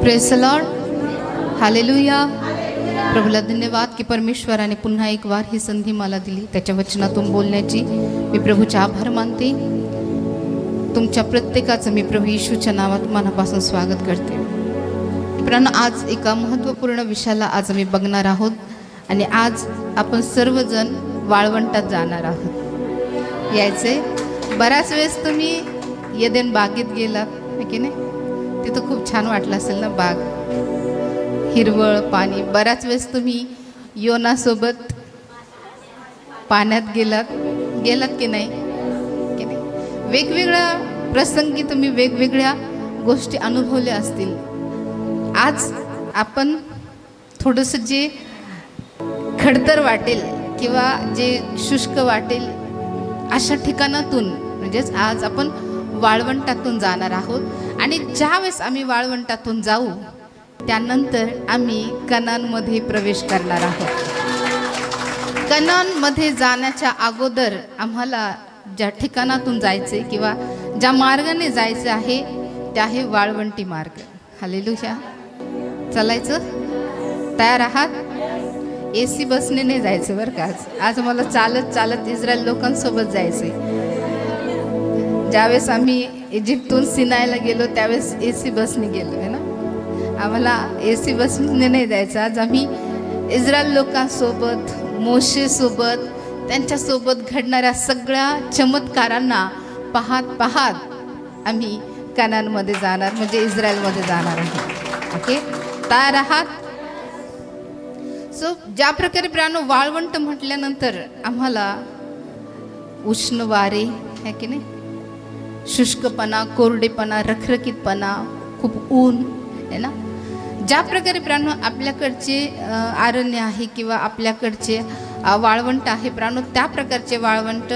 Praise the lord, hallelujah. प्रभूला धन्यवाद की परमेश्वराने पुन्हा एक वार ही संधी मला दिली त्याच्या वचनातून बोलण्याची. मी प्रभूचा आभार मानते. तुमच्या प्रत्येकाचं मी प्रभू येशूच्या नावात मनापासून स्वागत करते. मित्रांनो, आज एका महत्त्वपूर्ण विषयाला आज आम्ही बघणार आहोत आणि आज आपण सर्वजण वाळवंटात जाणार आहोत. यायचे बऱ्याच वेळेस तुम्ही येदेन बागेत गेलात की नाही? तिथं खूप छान वाटलं असेल ना, बाग, हिरवळ, पाणी. बऱ्याच वेळेस तुम्ही योनासोबत पाण्यात गेलात की नाही? वेगवेगळ्या प्रसंगी तुम्ही वेगवेगळ्या गोष्टी अनुभवल्या असतील. आज आपण थोडंसं जे खडतर वाटेल किंवा जे शुष्क वाटेल अशा ठिकाणातून, म्हणजेच आज आपण वाळवंटातून जाणार आहोत. आणि ज्यावेळेस आम्ही वाळवंटातून जाऊ त्यानंतर आम्ही कनानमध्ये प्रवेश करणार आहोत. कनानमध्ये जाण्याच्या अगोदर आम्हाला ज्या ठिकाणातून जायचे किंवा ज्या मार्गाने जायचं आहे ते आहे वाळवंटी मार्ग. हालेलुया. चालायचं? तयार आहात? AC बसने नाही जायचं बरं का. आज मला चालत इस्रायल लोकांसोबत जायचं. ज्यावेळेस आम्ही इजिप्तून सिनायला गेलो त्यावेळेस AC बसने गेलो आहे ना. आम्हाला AC बसने नाही जायचं. आज आम्ही इस्रायल लोकांसोबत, मोशेसोबत, त्यांच्यासोबत घडणाऱ्या सगळ्या चमत्कारांना पाहत आम्ही कनानमध्ये जाणार, म्हणजे इस्रायलमध्ये जाणार आहे. ओके, तयार आहात? सो ज्या प्रकारे प्राणो वाळवंट म्हटल्यानंतर आम्हाला उष्ण वारे आहे की नाही, शुष्कपणा, कोरडेपणा, रखरखीतपणा, खूप ऊन आहे ना. ज्या प्रकारे प्राणो आपल्याकडचे अरण्य आहे किंवा आपल्याकडचे वाळवंट आहे प्राणो, त्या प्रकारचे वाळवंट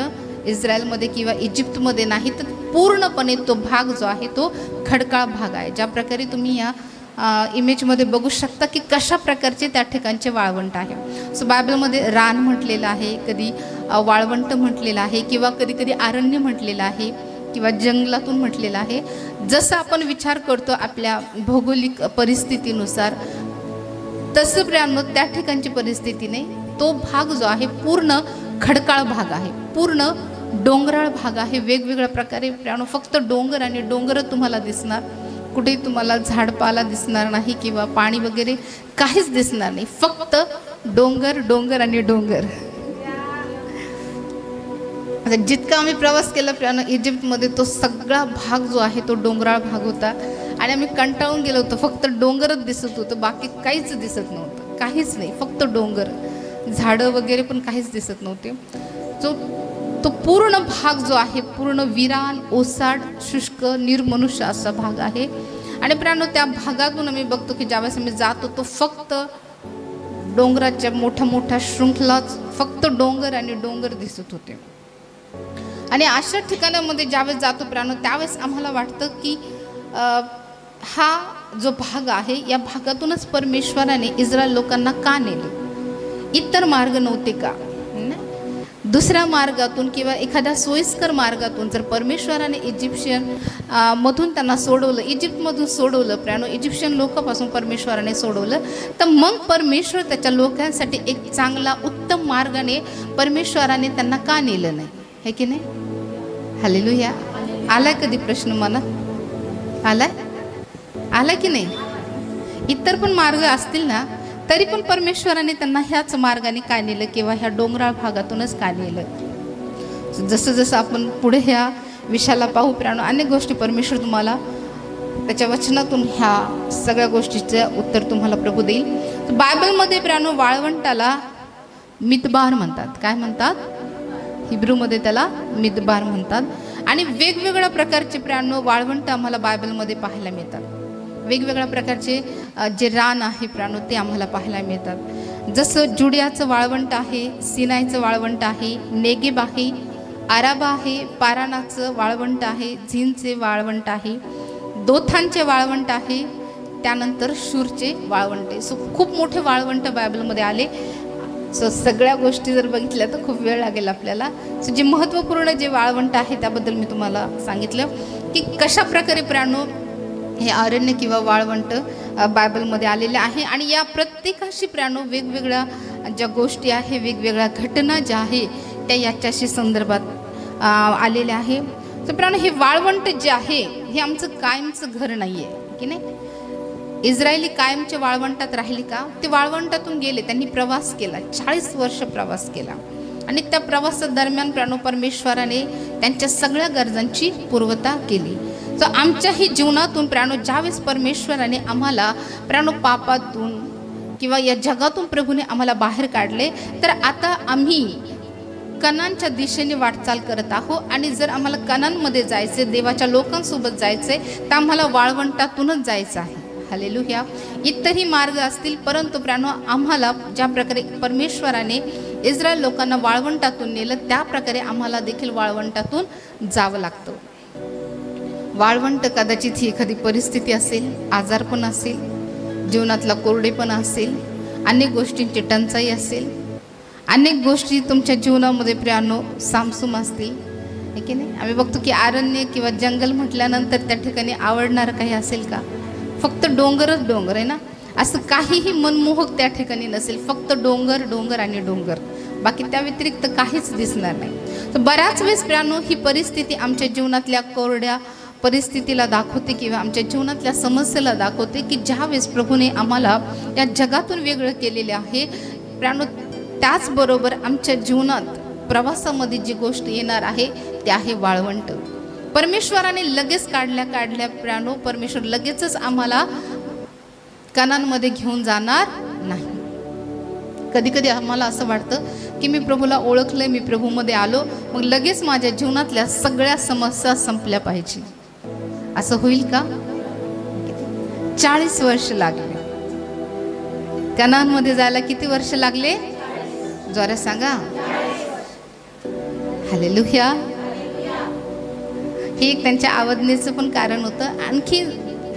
इस्रायलमध्ये किंवा इजिप्तमध्ये नाही, तर पूर्णपणे तो भाग जो आहे तो खडकाळ भाग आहे. ज्या प्रकारे तुम्ही या इमेजमध्ये बघू शकता की कशा प्रकारचे त्या ठिकाणचे वाळवंट आहे. सो बायबलमध्ये रान म्हटलेलं आहे, कधी वाळवंट म्हटलेलं आहे किंवा कधी कधी अरण्य म्हटलेलं आहे किंवा जंगलातून म्हटलेलं आहे. जसं आपण विचार करतो आपल्या भौगोलिक परिस्थितीनुसार, तसं प्रियांनो त्या ठिकाणची परिस्थिती नाही. तो भाग जो आहे पूर्ण खडकाळ भाग आहे, पूर्ण डोंगराळ भाग आहे. वेगवेगळ्या प्रकारे प्रियांनो फक्त डोंगर आणि डोंगरच तुम्हाला दिसणार. कुठेही तुम्हाला झाडपाला दिसणार नाही किंवा पाणी वगैरे काहीच दिसणार नाही. फक्त डोंगर आणि डोंगर. आता जितका आम्ही प्रवास केला प्रियांनो इजिप्तमध्ये, तो सगळा भाग जो आहे तो डोंगराळ भाग होता आणि आम्ही कंटाळून गेलो होतो. फक्त डोंगरच दिसत होतं, बाकी काहीच दिसत नव्हतं, काहीच नाही, फक्त डोंगर. झाडं वगैरे पण काहीच दिसत नव्हते. तो पूर्ण भाग जो आहे पूर्ण विरान, ओसाड, शुष्क, निर्मनुष्य असा भाग आहे. आणि प्रियांनो त्या भागातून आम्ही बघतो की ज्यावेळेस आम्ही जातो तो फक्त डोंगराच्या मोठ्या शृंखलाच, फक्त डोंगर आणि डोंगर दिसत होते. आणि अशा ठिकाणामध्ये ज्यावेळेस जातो प्रियांनो त्यावेळेस आम्हाला वाटतं की हा जो भाग आहे या भागातूनच परमेश्वराने इस्रायल लोकांना का नेलं? इतर मार्ग नव्हते का? दुसऱ्या मार्गातून किंवा एखाद्या सोयीस्कर मार्गातून जर परमेश्वराने इजिप्शियन मधून त्यांना सोडवलं, इजिप्तमधून सोडवलं प्रियांनो, इजिप्शियन लोकांपासून परमेश्वराने सोडवलं, तर मग परमेश्वर त्याच्या लोकांसाठी एक चांगला उत्तम मार्गाने परमेश्वराने त्यांना का नेलं नाही? है की नाही? हालेलुया. आलाय कधी प्रश्न मनात? आलाय की नाही? इतर पण मार्ग असतील ना, तरी पण परमेश्वराने त्यांना ह्याच मार्गाने काय नेलं किंवा ह्या डोंगराळ भागातूनच काय नेलं? जसं आपण पुढे ह्या विषयाला पाहू प्रियांनो, अनेक गोष्टी परमेश्वर तुम्हाला त्याच्या वचनातून ह्या सगळ्या गोष्टीचं उत्तर तुम्हाला प्रभू देईल. बायबलमध्ये प्रियांनो वाळवंटाला मिदबार म्हणतात. काय म्हणतात? हिब्रूमध्ये त्याला मिदबार म्हणतात. आणि वेगवेगळ्या प्रकारचे प्रियांनो वाळवंट आम्हाला बायबलमध्ये पाहायला मिळतात. वेगवेगळ्या प्रकारचे जे रान आहे प्रियांनो ते आम्हाला पाहायला मिळतात. जसं जुडियाचं वाळवंट आहे, सिनाईचं वाळवंट आहे, नेगेब आहे, आराबा आहे, पारानाचं वाळवंट आहे, झीनचे वाळवंट आहे, दोथांचे वाळवंट आहे, त्यानंतर शूरचे वाळवंट आहे. सो खूप मोठे वाळवंट बायबलमध्ये आले. सो सगळ्या गोष्टी जर बघितल्या तर खूप वेळ लागेल आपल्याला. सो जे महत्त्वपूर्ण जे वाळवंट आहे त्याबद्दल मी तुम्हाला सांगितलं की कशा प्रकारे प्रियांनो हे अरण्य किंवा वाळवंट बायबलमध्ये आलेले आहे. आणि या प्रत्येकाशी प्राणो वेगवेगळ्या ज्या गोष्टी आहे, वेगवेगळ्या घटना ज्या आहे त्या याच्याशी संदर्भात आलेल्या आहे. तर प्राणो हे वाळवंट जे आहे हे आमचं कायमचं घर नाही आहे की नाही. इस्रायली कायमच्या वाळवंटात राहिली का? ते वाळवंटातून गेले, त्यांनी प्रवास केला, 40 वर्ष प्रवास केला. आणि त्या प्रवासादरम्यान प्राणो परमेश्वराने त्यांच्या सगळ्या गरजांची पूर्तता केली. तर आमच्याही जीवनातून प्राणो ज्यावेळेस परमेश्वराने आम्हाला प्राणो पापातून किंवा या जगातून प्रभूने आम्हाला बाहेर काढले, तर आता आम्ही कनानच्या दिशेने वाटचाल करत आहोत. आणि जर आम्हाला कनानमध्ये जायचे, देवाच्या लोकांसोबत जायचे, तर आम्हाला वाळवंटातूनच जायचं आहे. हालेलुया. इतरही मार्ग असतील, परंतु प्राणो आम्हाला ज्या प्रकारे परमेश्वराने इस्रायल लोकांना वाळवंटातून नेलं, त्या प्रकारे आम्हाला देखील वाळवंटातून जावं लागतं. वाळवंट कदाचित ही एखादी परिस्थिती असेल, आजारपण असेल, जीवनातला कोरडेपणा असेल, अनेक गोष्टींची टंचाई असेल, अनेक गोष्टी तुमच्या जीवनामध्ये प्राणो सामसूम असतील, आहे की नाही. आम्ही बघतो की अरण्य किंवा जंगल म्हटल्यानंतर त्या ठिकाणी आवडणारं काही असेल का? फक्त डोंगरच डोंगर आहे ना, असं काहीही मनमोहक त्या ठिकाणी नसेल. फक्त डोंगर डोंगर आणि डोंगर, बाकी त्या व्यतिरिक्त काहीच दिसणार नाही. तर बऱ्याच वेळेस प्राणो ही परिस्थिती आमच्या जीवनातल्या कोरड्या परिस्थितीला दाखवते किंवा आमच्या जीवनातल्या समस्येला दाखवते की ज्यावेळेस प्रभूने आम्हाला या जगातून वेगळं केलेले आहे प्राणो, त्याचबरोबर आमच्या जीवनात प्रवासामध्ये जी गोष्ट येणार आहे ते आहे वाळवंट. परमेश्वराने लगेच काढल्या प्राणो, परमेश्वर लगेचच आम्हाला कनानमध्ये घेऊन जाणार नाही. कधी कधी आम्हाला असं वाटतं की मी प्रभूला ओळखलंय, मी प्रभूमध्ये आलो, मग लगेच माझ्या जीवनातल्या सगळ्या समस्या संपल्या पाहिजे. असं होईल का? 40 वर्ष लागले कनानमध्ये जायला. किती वर्ष लागले? जोरात सांगा. हालेलुया. हे एक त्यांच्या आवडण्याचं पण कारण होतं. आणखी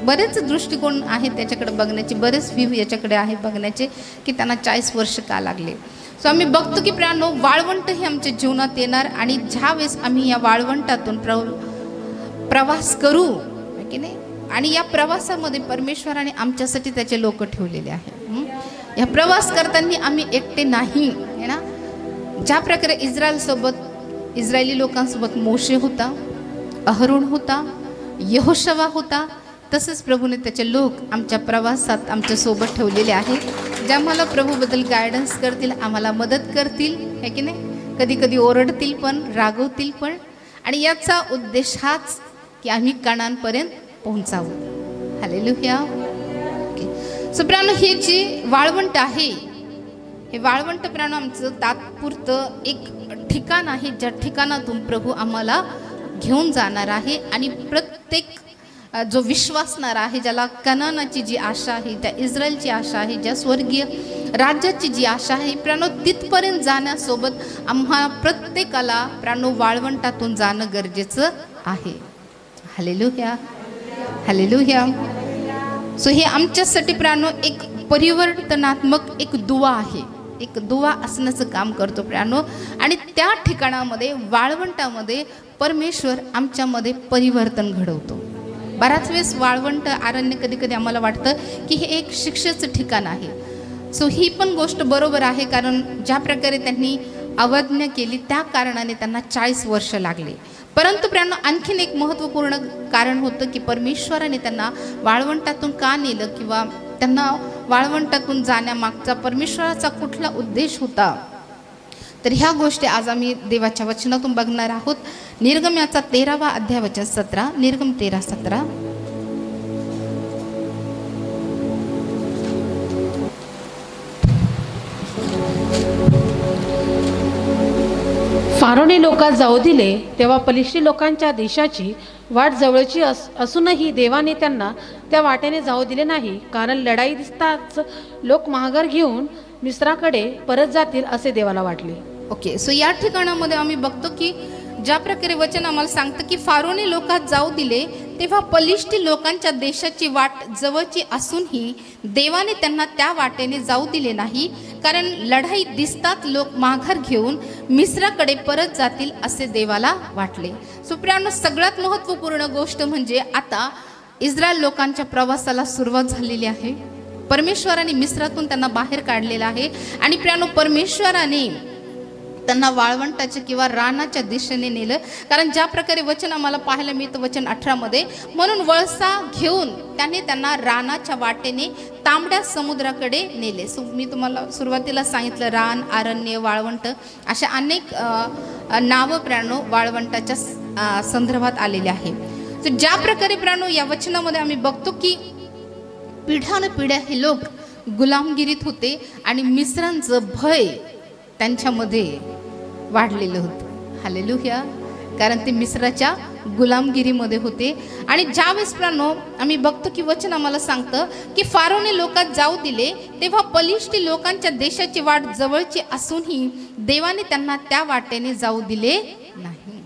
बरेच दृष्टिकोन आहेत त्याच्याकडे बघण्याचे, बरेच व्ह्यू याच्याकडे आहे बघण्याचे की त्यांना 40 वर्ष का लागले. सो आम्ही बघतो की प्राणो वाळवंट हे आमच्या जीवनात येणार. आणि ज्यावेळेस आम्ही या वाळवंटातून प्रवास करू की नाही, आणि या प्रवासामध्ये परमेश्वराने आमच्यासाठी त्याचे लोक ठेवलेले आहेत. या प्रवास करताना आम्ही एकटे नाही आहे ना. ज्या प्रकारे इस्रायली लोकांसोबत मोशे होता, अहरोन होता, यहोशवा होता, तसंच प्रभूने त्याचे लोक आमच्या प्रवासात आमच्या सोबत ठेवलेले आहेत, जे आम्हाला प्रभूबद्दल गायडन्स करतील, आम्हाला मदत करतील, है की नाही. कधी कधी ओरडतील पण, रागवतील पण. आणि याचा उद्देश हाच की आम्ही कनानपर्यंत पोहोचावं. हालेलुया. सो प्राणो, हे जे वाळवंट आहे, हे वाळवंट प्राणो आमचं तात्पुरतं एक ठिकाण आहे, ज्या ठिकाणातून प्रभू आम्हाला घेऊन जाणार आहे. आणि प्रत्येक जो विश्वासणारा आहे, ज्याला कनानाची जी आशा आहे, त्या इस्रायलची आशा आहे, ज्या स्वर्गीय राज्याची जी आशा आहे प्राणो, तिथपर्यंत जाण्यासोबत आम्हा प्रत्येकाला प्राणो वाळवंटातून जाणं गरजेचं आहे. हालेलुया. हालेलुया. सो हे आमच्यासाठी प्राणो एक परिवर्तनात्मक एक दुवा आहे, एक दुवा असण्याचं काम करतो प्राणो. आणि त्या ठिकाणामध्ये, वाळवंटामध्ये परमेश्वर आमच्यामध्ये परिवर्तन घडवतो. बराच वेळेस वाळवंट, अरण्य कधी कधी आम्हाला वाटतं की हे एक शिक्षेचं ठिकाण आहे. सो ही पण गोष्ट बरोबर आहे, कारण ज्या प्रकारे त्यांनी अवज्ञा केली त्या कारणाने त्यांना 40 वर्ष लागले. परंतु प्राणो आणखीन एक महत्त्वपूर्ण कारण होतं की परमेश्वराने त्यांना वाळवंटातून का नेलं, किंवा त्यांना वाळवंटातून जाण्यामागचा परमेश्वराचा कुठला उद्देश होता. तर ह्या गोष्टी आज आम्ही देवाच्या वचनातून बघणार आहोत. निर्गमनाचा 13वा अध्याय वचन 17, निर्गम 13:17. फारोने लोकात जाऊ दिले, तेव्हा पलिश्ती लोकांच्या देशाची वाट जवळची असूनही देवाने त्यांना त्या वाटेने जाऊ दिले नाही, कारण लढाई दिसताच लोक महागर घेऊन मिस्राकडे परत जातील असे देवाला वाटले. ओके. सो या ठिकाणामध्ये आम्ही बघतो की ज्या प्रकारे वचन आम्हाला सांगतं की फारोने लोकात जाऊ दिले, तेव्हा पलिश्ती लोकांच्या देशाची वाट जवळची असूनही देवाने त्यांना त्या वाटेने जाऊ दिले नाही, कारण लढाई दिसतात लोक माघार घेऊन मिस्राकडे परत जातील असे देवाला वाटले. सो प्रियानो, सगळ्यात महत्त्वपूर्ण गोष्ट म्हणजे आता इस्रायल लोकांच्या प्रवासाला सुरुवात झालेली आहे. परमेश्वराने मिस्रातून त्यांना बाहेर काढलेलं आहे आणि प्रियानो परमेश्वराने त्यांना वाळवंटाच्या किंवा रानाच्या दिशेने नेलं. कारण ज्या प्रकारे वचन आम्हाला पाहायला मिळतं वचन 18 मध्ये, म्हणून वळसा घेऊन त्याने त्यांना रानाच्या वाटेने तांबड्या समुद्राकडे नेले. मी तुम्हाला सुरुवातीला सांगितलं रान, अरण्य, वाळवंट अशा अनेक नावं प्रियानो वाळवंटाच्या संदर्भात आलेले आहे. तर ज्या प्रकारे प्रियानो या वचनामध्ये आम्ही बघतो की पिढ्यानपिढ्या हे लोक गुलामगिरीत होते आणि मिस्रांचं भय त्यांच्यामध्ये वाढलेलं होतं. हालेलुया. कारण ते मिस्राच्या गुलामगिरीमध्ये होते. आणि ज्यावेळेस प्रियानो आम्ही बघतो की वचन आम्हाला सांगतं की फारोने लोकात जाऊ दिले तेव्हा पलिष्टी लोकांच्या देशाची वाट जवळची असूनही देवाने त्यांना त्या वाटेने जाऊ दिले नाही.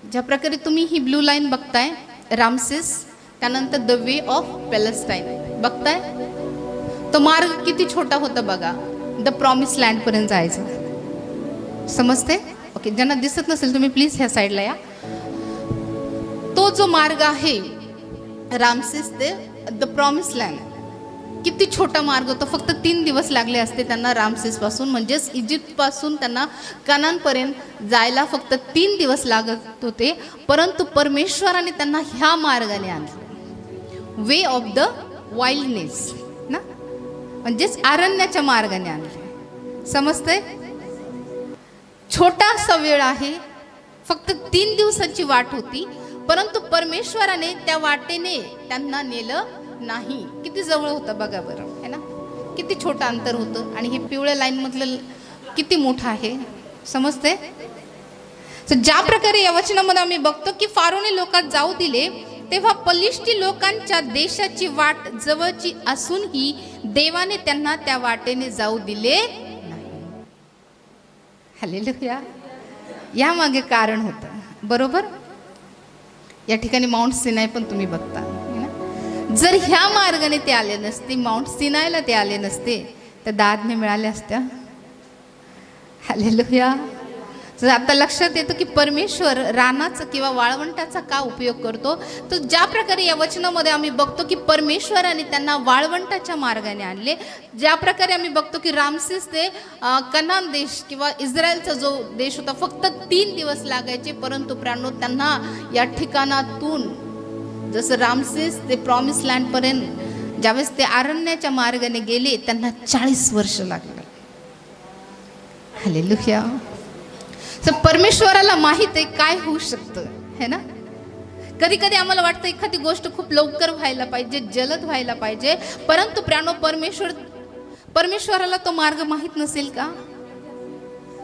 ज्या प्रकारे तुम्ही ही ब्लू लाईन बघताय, रामसेस, त्यानंतर द वे ऑफ पॅलेस्टाईन बघताय, तो मार्ग किती छोटा होता बघा, द प्रॉमिस लँड पर्यंत जायचं. समजते? ओके, ज्यांना दिसत नसेल तुम्ही प्लीज ह्या साईडला या. तो जो मार्ग आहे रामसेस ते द प्रॉमिस लँड, किती छोटा मार्ग होता. फक्त 3 दिवस लागले असते त्यांना रामसेस पासून, म्हणजेच इजिप्त पासून त्यांना कनानपर्यंत जायला फक्त 3 दिवस लागत होते. परंतु परमेश्वराने त्यांना ह्या मार्गाने आणले, वे ऑफ द वाइल्डनेस ना, म्हणजेच अरण्याच्या मार्गाने आणले. समजतंय? छोटासा वेळ आहे, फक्त 3 दिवसाची वाट होती, परंतु परमेश्वराने त्या वाटेने त्यांना नेलं नाही. किती जवळ होतं बघा बरं, है ना? किती छोटं अंतर होतं आणि हे पिवळ्या लाईन मधलं किती मोठं आहे. समजते? ज्या प्रकारे या वचनामध्ये आम्ही बघतो की फारोने लोकात जाऊ दिले तेव्हा पलिष्टी लोकांच्या देशाची वाट जवळची असूनही देवाने त्यांना त्या वाटेने जाऊ दिले नाही. हालेलुया. यामागे कारण होतं, बरोबर? या ठिकाणी माउंट सिनाय पण तुम्ही बघता. जर ह्या मार्गाने ते आले नसते, माउंट सिनायला ते आले नसते, तर 10 आज्ञा मिळाल्या असत्या. हालेलुया. तर आता लक्षात येतं की परमेश्वर रानाचा किंवा वाळवंटाचा का उपयोग करतो. तर ज्या प्रकारे या वचनामध्ये आम्ही बघतो की परमेश्वराने त्यांना वाळवंटाच्या मार्गाने आणले. ज्या प्रकारे आम्ही बघतो की रामसेस ते कनान देश किंवा इस्रायलचा जो देश होता फक्त 3 दिवस लागायचे, परंतु प्रियानो त्यांना या ठिकाणातून जसं रामसेस ते प्रॉमिस लँड पर्यंत ज्यावेळेस ते अरण्याच्या मार्गाने गेले त्यांना 40 वर्ष लागले. हालेलुया. तर परमेश्वराला माहित आहे काय होऊ शकतं, है ना? कधी कधी आम्हाला वाटतं एखादी गोष्ट खूप लवकर व्हायला पाहिजे, जलद व्हायला पाहिजे, परंतु प्रियानो परमेश्वराला तो मार्ग माहीत नसेल का?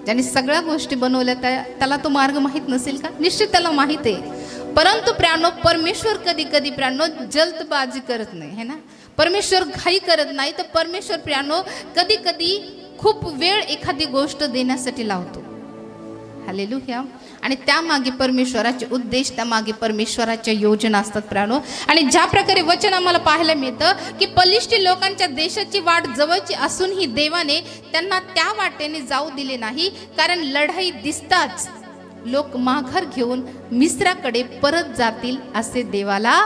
ज्याने सगळ्या गोष्टी बनवल्या त्याला तो मार्ग माहीत नसेल का? निश्चित त्याला माहित आहे. परंतु प्रियानो परमेश्वर कधी कधी प्रियानो जल्दबाजी करत नाही, है ना? परमेश्वर घाई करत नाही. तर परमेश्वर प्रियानो कधी कधी खूप वेळ एखादी गोष्ट देण्यासाठी लावतो. हालेलुया. आणि त्यामागे परमेश्वराचे उद्देश, त्यामागे परमेश्वराच्या योजना असतात प्रियानो. आणि ज्या प्रकारे वचन आम्हाला पाहायला मिळतं की पलिष्टी लोकांच्या देशाची वाट जवळची असूनही देवाने त्यांना त्या वाटेने जाऊ दिले नाही, कारण लढाई दिसताच लोक माघार घेऊन मिस्राकडे परत जातील असे देवाला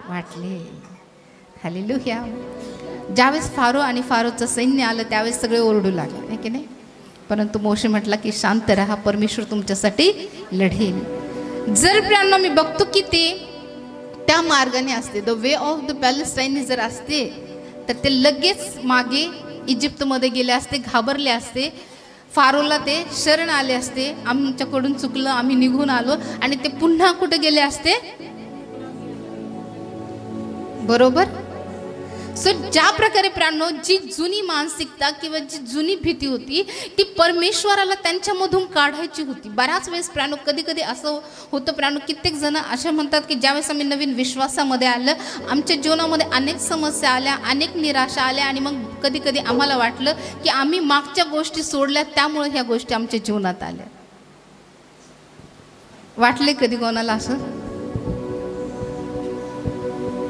वाटले. हालेलुया. ज्यावेळेस फारो आणि फारोचं सैन्य आलं त्यावेळेस सगळे ओरडू लागले, है की नाही? परंतु मोशे म्हटला की शांत राहा, परमेश्वर तुमच्यासाठी लढेल. जर प्रियांनो मी बघतो की ते त्या मार्गाने असते, the way of the Palestine जर असते, तर ते लगेच मागे इजिप्तमध्ये गेले असते, घाबरले असते. फारोला ते शरण आले असते, आमच्याकडून चुकलं, आम्ही निघून आलो, आणि ते पुन्हा कुठे गेले असते, बरोबर? सो ज्या प्रकारे प्रियांनो जी जुनी मानसिकता किंवा जी जुनी भीती होती ती परमेश्वराला त्यांच्यामधून काढायची होती. बऱ्याच वेळेस प्रियांनो कधी कधी असं होतं प्रियांनो, कित्येक जण असे म्हणतात की ज्यावेळेस आम्ही नवीन विश्वासामध्ये आलं, आमच्या जीवनामध्ये अनेक समस्या आल्या, अनेक निराशा आल्या, आणि मग कधी कधी आम्हाला वाटलं की आम्ही मागच्या गोष्टी सोडल्या, त्यामुळे ह्या गोष्टी आमच्या जीवनात आल्या. वाटले कधी कोणाला असं?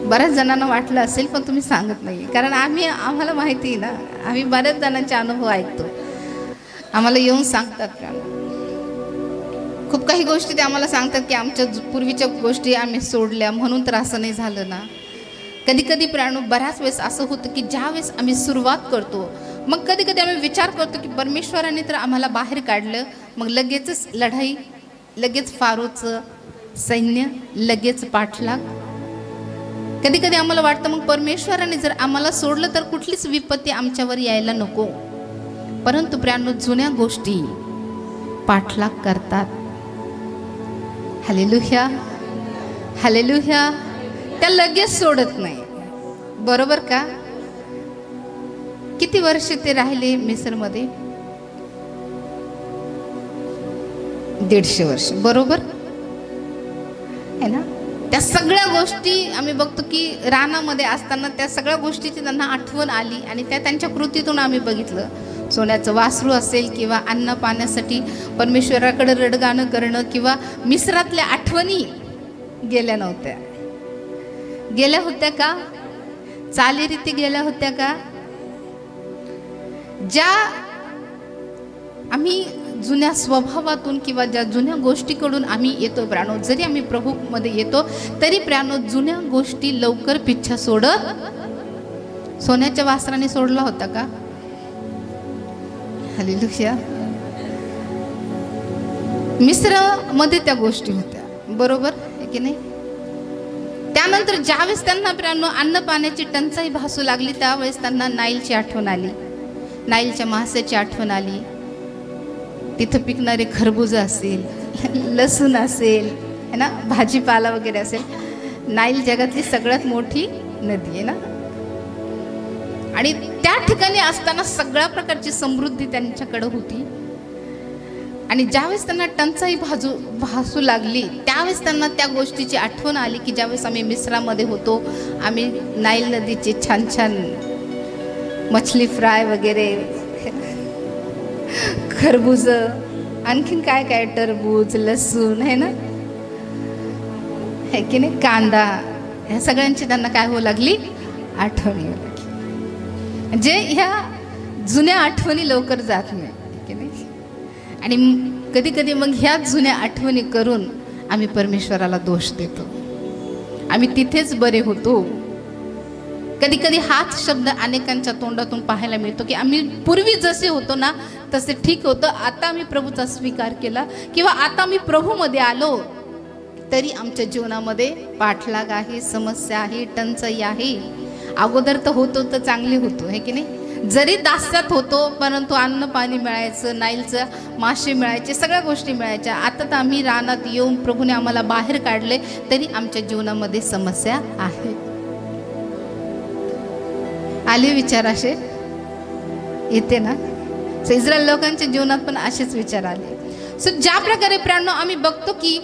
बऱ्याच जणांना वाटलं असेल, पण तुम्ही सांगत नाही, कारण आम्हाला माहिती आहे ना, आम्ही बऱ्याच जणांचे अनुभव ऐकतो, आम्हाला येऊन सांगतात. खूप काही गोष्टी ते आम्हाला सांगतात की आमच्या पूर्वीच्या गोष्टी आम्ही सोडल्या म्हणून तर असं नाही झालं ना. कधी कधी प्राणू बऱ्याच वेळेस असं होतं की ज्या वेळेस आम्ही सुरुवात करतो मग कधी कधी आम्ही विचार करतो की परमेश्वराने तर आम्हाला बाहेर काढलं, मग लगेचच लढाई, लगेच फारोचं सैन्य, लगेच पाठलाग. कधी कधी आम्हाला वाटतं मग परमेश्वराने जर आम्हाला सोडलं तर कुठलीच विपत्ती आमच्यावर यायला नको. परंतु प्राणू जुन्या गोष्टी पाठलाग करतात. Hallelujah, hallelujah. त्या लगेच सोडत नाही. बरोबर का? किती वर्ष ते राहिले मिस्रमध्ये? 150 वर्ष. बरोबर आहे ना? त्या सगळ्या गोष्टी आम्ही बघतो की रानामध्ये असताना त्या सगळ्या गोष्टीची त्यांना आठवण आली आणि त्या त्यांच्या कृतीतून आम्ही बघितलं. सोन्याचं वासरू असेल किंवा अन्न पाण्यासाठी परमेश्वराकडे रडगाणं करणं किंवा मिस्रातल्या आठवणी गेल्या नव्हत्या. गेल्या होत्या का? चालीरीती गेल्या होत्या का? ज्या आम्ही जुन्या स्वभावातून किंवा ज्या जुन्या गोष्टीकडून आम्ही येतो प्राणो, जरी आम्ही प्रभूमध्ये येतो तरी प्राणो जुन्या गोष्टी लवकर पिच्छा सोडत. सोन्याच्या वासराने सोडला होता का? हालेलुया. मिस्र मध्ये त्या गोष्टी होत्या. बरोबर आहे की नाही? त्यानंतर ज्यावेळेस त्यांना प्राणो अन्न पाण्याची टंचाई भासू लागली त्यावेळेस त्यांना नाईलची आठवण आली, नाईलच्या माशाची आठवण आली. तिथं पिकणारे खरबूज असेल, लसूण असेल, है ना, भाजीपाला वगैरे असेल. नाईल जगातली सगळ्यात मोठी नदी आहे ना, आणि त्या ठिकाणी असताना सगळ्या प्रकारची समृद्धी त्यांच्याकडे होती. आणि ज्यावेळेस त्यांना टंचाई भासू लागली त्यावेळेस त्यांना त्या गोष्टीची आठवण आली की ज्यावेळेस आम्ही मिस्रामध्ये होतो, आम्ही नाईल नदीचे छान छान मछली फ्राय वगैरे, खरबूज, आणखीन काय काय, टरबूज, लसूण, है ना, है की नाही, कांदा, ह्या सगळ्यांची त्यांना काय होऊ लागली? आठवण येऊ लागली. म्हणजे ह्या जुन्या आठवणी लवकर जात नाही की नाही. आणि कधी कधी मग ह्या जुन्या आठवणी करून आम्ही परमेश्वराला दोष देतो. आम्ही तिथेच बरे होतो. कधी कधी हाच शब्द अनेकांच्या तोंडातून पाहायला मिळतो की आम्ही पूर्वी जसे होतो ना तसे ठीक होतं, आता आम्ही प्रभूचा स्वीकार केला किंवा आता आम्ही प्रभूमध्ये आलो तरी आमच्या जीवनामध्ये पाठलाग आहे, समस्या आहे, टंचाई आहे. अगोदर तर होतो तर चांगली होतो, है की नाही. जरी दास्यात होतो परंतु अन्न पाणी मिळायचं, नाईलचं मासे मिळायचे, सगळ्या गोष्टी मिळायच्या. आता तर आम्ही रानात येऊन प्रभूने आम्हाला बाहेर काढले तरी आमच्या जीवनामध्ये समस्या आहे. आले विचार असे येते ना. सो इस्रायल लोकांच्या जीवनात पण असेच विचार आले. सो ज्या प्रकारे प्राण्यांनो आम्ही बघतो की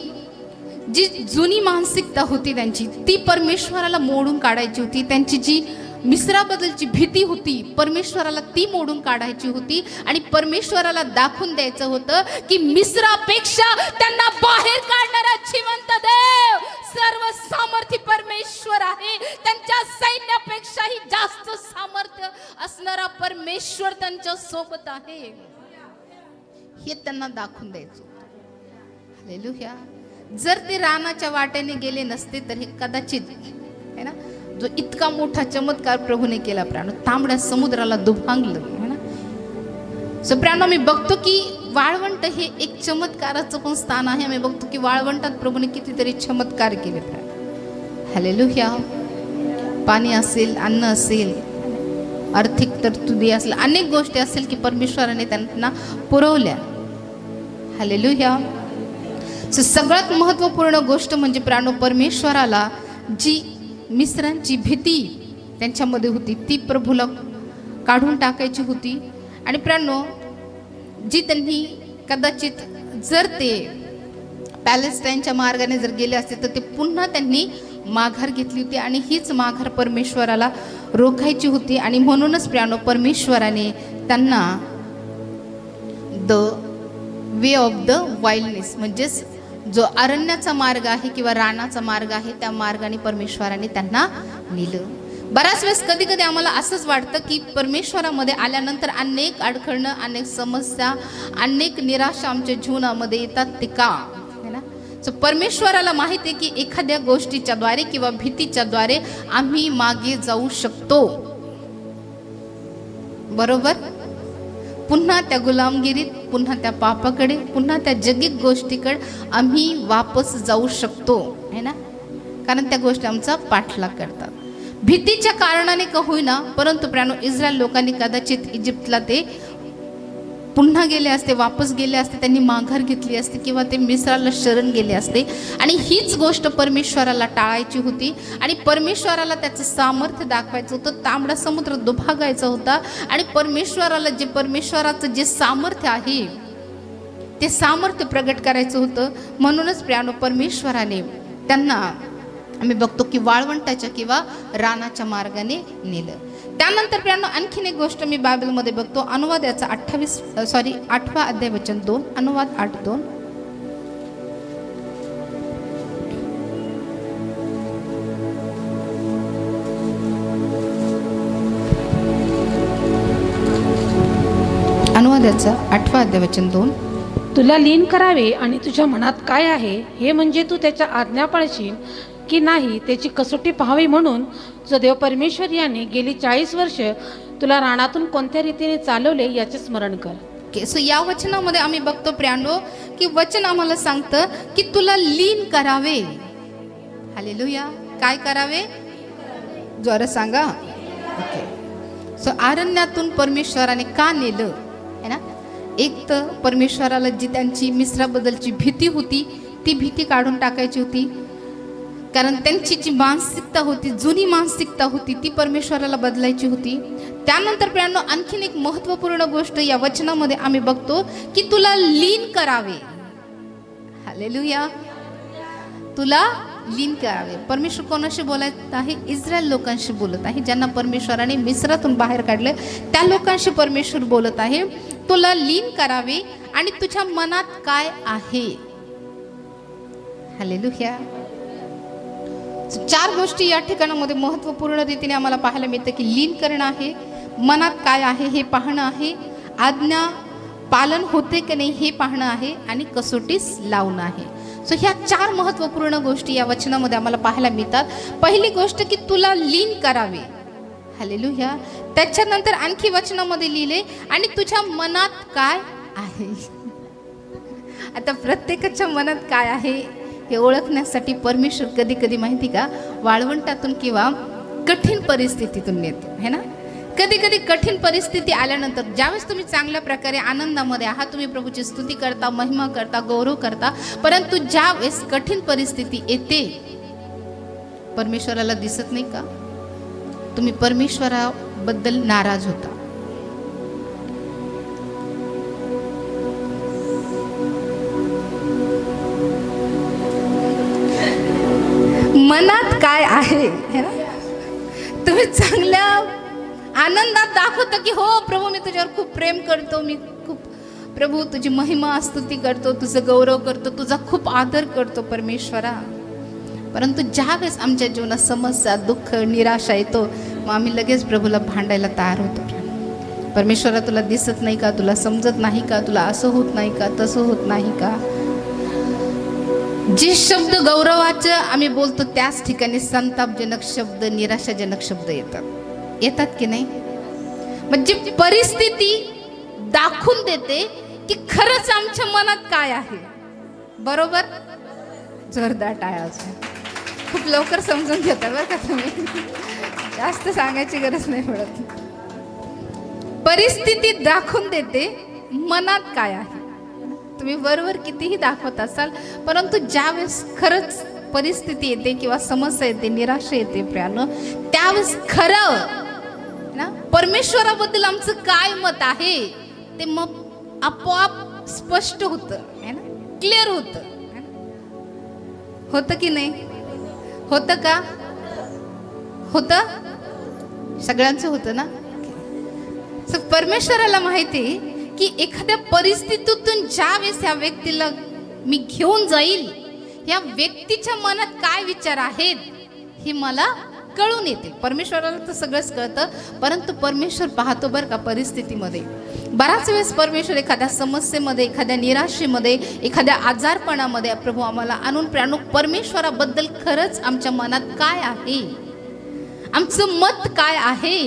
जी जुनी मानसिकता होती त्यांची ती परमेश्वराला मोडून काढायची होती. त्यांची जी मिस्राबद्दलची भीती होती परमेश्वराला ती मोडून काढायची होती आणि परमेश्वराला दाखवून द्यायचं होतं की मिस्रापेक्षा त्यांना बाहेर काढणारा जिवंत देव, सर्व सामर्थ्य परमेश्वर आहे. त्यांच्या सैन्यापेक्षाही जास्त सामर्थ्य असणारा परमेश्वर त्यांच्या सोबत आहे, हे त्यांना दाखवून द्यायचं होतं. हालेलुया. जर ते रानाच्या वाटेने गेले नसते तर हे कदाचित, है ना, जो इतका मोठा चमत्कार प्रभूने केला प्राण, तांबड्या समुद्राला दुभांगलं, है ना. सो प्राण आम्ही बघतो की वाळवंट हे एक चमत्काराचं पण स्थान आहे. आम्ही बघतो की वाळवंटात प्रभूने कितीतरी चमत्कार केले प्राण. हालेलुया. पाणी असेल, अन्न असेल, आर्थिक तरतुदी असेल, अनेक गोष्टी असेल की परमेश्वराने त्यांना पुरवल्या. हालेलुया. सो सगळ्यात महत्त्वपूर्ण गोष्ट म्हणजे प्राणो परमेश्वराला जी मिस्रांची भीती त्यांच्यामध्ये होती ती प्रभूला काढून टाकायची होती. आणि प्राणो जी त्यांनी कदाचित जर ते पॅलेस्टाईनच्या मार्गाने जर गेले असते तर ते पुन्हा त्यांनी माघार घेतली होती आणि हीच माघार परमेश्वराला रोखायची होती. आणि म्हणूनच प्राणो परमेश्वराने त्यांना द वे ऑफ द वाईल्डनेस म्हणजेच जो अरण्याचा मार्ग आहे किंवा रानाचा मार्ग आहे त्या मार्गाने परमेश्वराने त्यांना नेलं. बऱ्याच वेळेस कधी कधी आम्हाला असंच वाटतं की परमेश्वरामध्ये आल्यानंतर अनेक अडखळणं, अनेक समस्या, अनेक निराशा आमच्या जीवनामध्ये येतात. ते का? सो परमेश्वराला माहिती आहे की एखाद्या गोष्टीच्या द्वारे किंवा भीतीच्या द्वारे आम्ही मागे जाऊ शकतो, बरोबर. पुन्हा त्या गुलामगिरीत, पुन्हा त्या पापाकडे, पुन्हा त्या जगिक गोष्टीकडे आम्ही वापस जाऊ शकतो, है ना. कारण त्या गोष्टी आमचा पाठलाग करतात. भीतीच्या कारणाने का होईना, परंतु प्रियानो इस्रायल लोकांनी कदाचित इजिप्तला ते पुन्हा गेले असते, वापस गेले असते, त्यांनी माघार घेतली असते किंवा ते मिस्राला शरण गेले असते. आणि हीच गोष्ट परमेश्वराला टाळायची होती आणि परमेश्वराला त्याचं सामर्थ्य दाखवायचं होतं. तांबडा समुद्र दुभागायचा होता आणि परमेश्वराचं जे सामर्थ्य आहे ते सामर्थ्य प्रगट करायचं होतं. म्हणूनच प्रियानो परमेश्वराने त्यांना आम्ही बघतो की वाळवंटाच्या किंवा रानाच्या मार्गाने नेलं. त्यानंतर प्रियानो आणखीन एक गोष्ट मी बायबलमध्ये बघतो. अनुवाद याचा 8 अध्याय वचन 2, अनुवाद 8:2. अनुवाद याचा 8 अध्याय वचन 2. तुला लीन करावे आणि तुझ्या मनात काय आहे हे म्हणजे तू त्याच्या आज्ञा पाळशील की नाही त्याची कसोटी पाहावी, म्हणून तुझा देव परमेश्वर याने गेली 40 वर्ष तुला रानातून कोणत्या रीतीने चालवले याचे स्मरण कर. सो या वचनामध्ये आम्ही बघतो प्रियानो की वचन आम्हाला सांगतं की तुला लीन करावे. हालेलुया. काय करावे? जोरात सांगा. ओके. सो अरण्यातून परमेश्वराने का नेलं, है ना. एक तर परमेश्वराला जी त्यांची मिस्राबद्दलची भीती होती ती भीती काढून टाकायची होती. कारण त्यांची जी मानसिकता होती, जुनी मानसिकता होती, ती परमेश्वराला बदलायची होती. त्यानंतर प्रियानो आणखीन एक महत्त्वपूर्ण गोष्ट या वचनामध्ये आम्ही बघतो की तुला लीन करावे. हालेलुया. तुला लीन करावे. परमेश्वर कोणाशी बोलत आहे? इस्रायल लोकांशी बोलत आहे, ज्यांना परमेश्वराने मिस्रातून बाहेर काढले त्या लोकांशी परमेश्वर बोलत आहे. तुला लीन करावे आणि तुझ्या मनात काय आहे. हालेलुया. 4 गोष्टी या ठिकाणामध्ये महत्त्वपूर्ण रीतीने आम्हाला पाहायला मिळतं की लीन करणं आहे, मनात काय आहे हे पाहणं आहे, आज्ञा पालन होते की नाही हे पाहणं आहे आणि कसोटीस लावणं आहे. सो ह्या 4 महत्त्वपूर्ण गोष्टी या वचनामध्ये आम्हाला पाहायला मिळतात. पहिली गोष्ट की तुला लीन करावे. हालेलुया. त्याच्यानंतर आणखी वचनामध्ये लिहिले आणि तुझ्या मनात काय आहे. आता प्रत्येकाच्या मनात काय आहे हे ओळखण्यासाठी परमेश्वर कधी कधी माहिती का वाळवंटातून किंवा कठीण परिस्थितीतून नेतो, है ना. कधी कधी कठीण परिस्थिती आल्यानंतर ज्यावेळेस तुम्ही चांगल्या प्रकारे आनंदामध्ये आहात, तुम्ही प्रभूची स्तुती करता, महिमा करता, गौरव करता, परंतु ज्यावेळेस कठीण परिस्थिती येते परमेश्वराला दिसत नाही का, तुम्ही परमेश्वराबद्दल नाराज होता. मनात काय आहे, है ना. तुम्ही चांगल्या आनंदात दाखवता की हो प्रभू मी तुझ्यावर खूप प्रेम करतो, मी खूप प्रभू तुझी महिमा स्तुती करतो, तुझं गौरव करतो, तुझा खूप आदर करतो परमेश्वरा. परंतु ज्यावेळेस आमच्या जीवनात समस्या, दुःख, निराशा येतो मग आम्ही लगेच प्रभूला भांडायला तयार होतो. परमेश्वरा तुला दिसत नाही का, तुला समजत नाही का, तुला असं होत नाही का, तसं होत नाही का. जे शब्द गौरवाचं आम्ही बोलतो त्याच ठिकाणी संतापजनक शब्द, निराशाजनक शब्द येतात की नाही. म्हणजे परिस्थिती दाखवून देते की खरंच आमच्या मनात काय आहे. बरोबर. जोरदार टाळ्या. खूप लवकर समजून घेता बरं का तुम्ही, जास्त सांगायची गरज नाही पडत. परिस्थिती दाखवून देते मनात काय आहे. तुम्ही वरवर कितीही दाखवत असाल, परंतु ज्यावेळेस खरंच परिस्थिती येते किंवा समस्या येते, निराशा येते प्रियानो, त्यावेळेस खरं ना परमेश्वराबद्दल आमचं काय मत आहे ते मग आपोआप स्पष्ट होतं, है ना, क्लिअर होतं. होतं की नाही? होतं का? होतं. सगळ्यांचं होतं ना. परमेश्वराला माहिती की एखाद्या परिस्थितीतून ज्यावेळेस या व्यक्तीला मी घेऊन जाईल, या व्यक्तीच्या मनात काय विचार आहेत हे मला कळून येते. परमेश्वराला तर सगळंच कळतं, परंतु परमेश्वर पाहतो बरं का परिस्थितीमध्ये बराच वेळेस परमेश्वर एखाद्या समस्येमध्ये, एखाद्या निराशेमध्ये, एखाद्या आजारपणामध्ये प्रभू आम्हाला आणून प्रियानो परमेश्वराबद्दल खरंच आमच्या मनात काय आहे, आमचं मत काय आहे.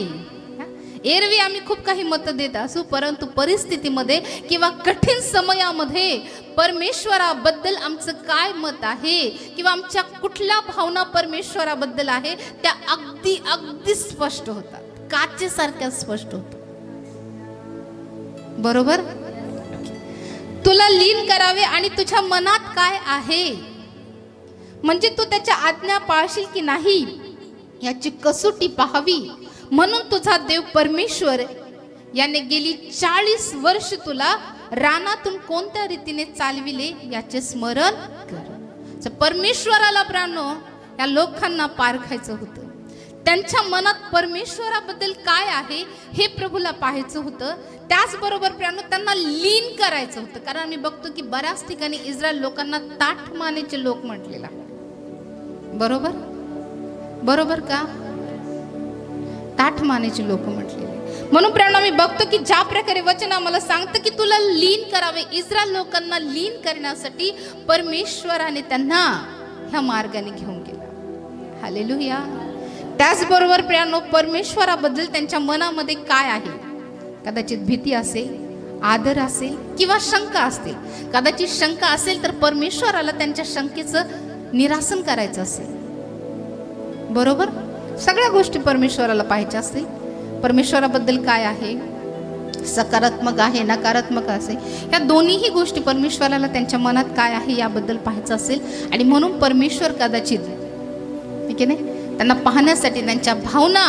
एरवी आम्ही खूप काही मत देत असू, परंतु परिस्थितीमध्ये किंवा कठीण समयामध्ये परमेश्वराबद्दल आमचं काय मत आहे किंवा आमच्या कुठल्या भावना परमेश्वराबद्दल आहे त्या अगदी अगदी स्पष्ट होतात, काचेसारख्या स्पष्ट होतात. बरोबर. तुला लीन करावे आणि तुझ्या मनात काय आहे, म्हणजे तू त्याच्या आज्ञा पाळशील की नाही याची कसोटी पाहावी. म्हणून तुझा देव परमेश्वर याने गेली 40 वर्ष तुला रानातून कोणत्या रीतीने चालविले याचे स्मरण कर. परमेश्वराला प्राणो या लोकांना पारखायचं होतं, त्यांच्या मनात परमेश्वराबद्दल काय आहे हे प्रभूला पाहायचं होतं. त्याचबरोबर प्राणो त्यांना लीन करायचं होतं. कारण आम्ही बघतो की बऱ्याच ठिकाणी इस्रायल लोकांना ताठ मानेचे लोक म्हटलेला. बरोबर बरोबर का? ताठ मानेचे लोक म्हटलेले. म्हणून प्रेरणा मी बघतो की ज्या प्रकारे वचन आम्हाला सांगतं की तुला लीन करावे, इस्रायल लोकांना लीन करण्यासाठी परमेश्वराने त्यांना ह्या मार्गाने घेऊन गेला. हालेलुया. त्याचबरोबर प्रियानो परमेश्वराबद्दल त्यांच्या मनामध्ये काय आहे, कदाचित भीती असेल, आदर असेल किंवा शंका असतील. कदाचित शंका असेल तर परमेश्वराला त्यांच्या शंकेचं निरासन करायचं असेल. बरोबर. सगळ्या गोष्टी परमेश्वराला पाहायच्या असतील. परमेश्वराबद्दल काय आहे, सकारात्मक आहे, नकारात्मक असेल, ह्या दोन्हीही गोष्टी परमेश्वराला त्यांच्या मनात काय आहे याबद्दल पाहायचं असेल. आणि म्हणून परमेश्वर कदाचित ठीक आहे नाही त्यांना पाहण्यासाठी, त्यांच्या भावना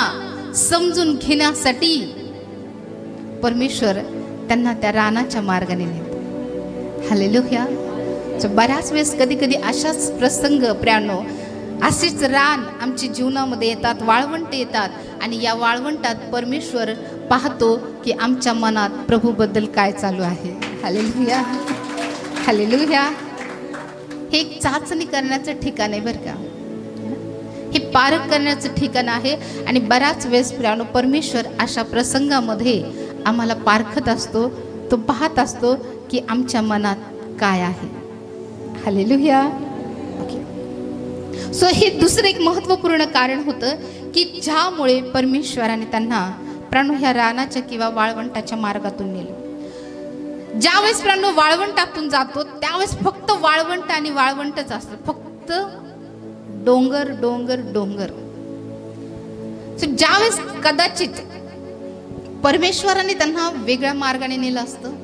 समजून घेण्यासाठी परमेश्वर त्यांना त्या रानाच्या मार्गाने नेतो. हालेलुया. बऱ्याच वेळेस कधी कधी अशाच प्रसंग प्रियानो, असेच रान आमच्या जीवनामध्ये येतात, वाळवंट येतात आणि या वाळवंटात परमेश्वर पाहतो की आमच्या मनात प्रभूबद्दल काय चालू आहे. Hallelujah hallelujah. हे एक चाचणी करण्याचं ठिकाण आहे बरं का, हे पारख करण्याचं ठिकाण आहे. आणि बऱ्याच वेळेस प्रियानो परमेश्वर अशा प्रसंगामध्ये आम्हाला पारखत असतो, तो पाहत असतो की आमच्या मनात काय आहे. हालेलुया. सो हे दुसरं एक महत्त्वपूर्ण कारण होतं की ज्यामुळे परमेश्वराने त्यांना प्राणो ह्या रानाच्या किंवा वाळवंटाच्या मार्गातून नेलं. ज्यावेळेस प्राणो वाळवंटातून जातो त्यावेळेस फक्त वाळवंट आणि वाळवंटच असतं, फक्त डोंगर डोंगर डोंगर. सो ज्यावेळेस कदाचित परमेश्वराने त्यांना वेगळ्या मार्गाने नेलं असतं.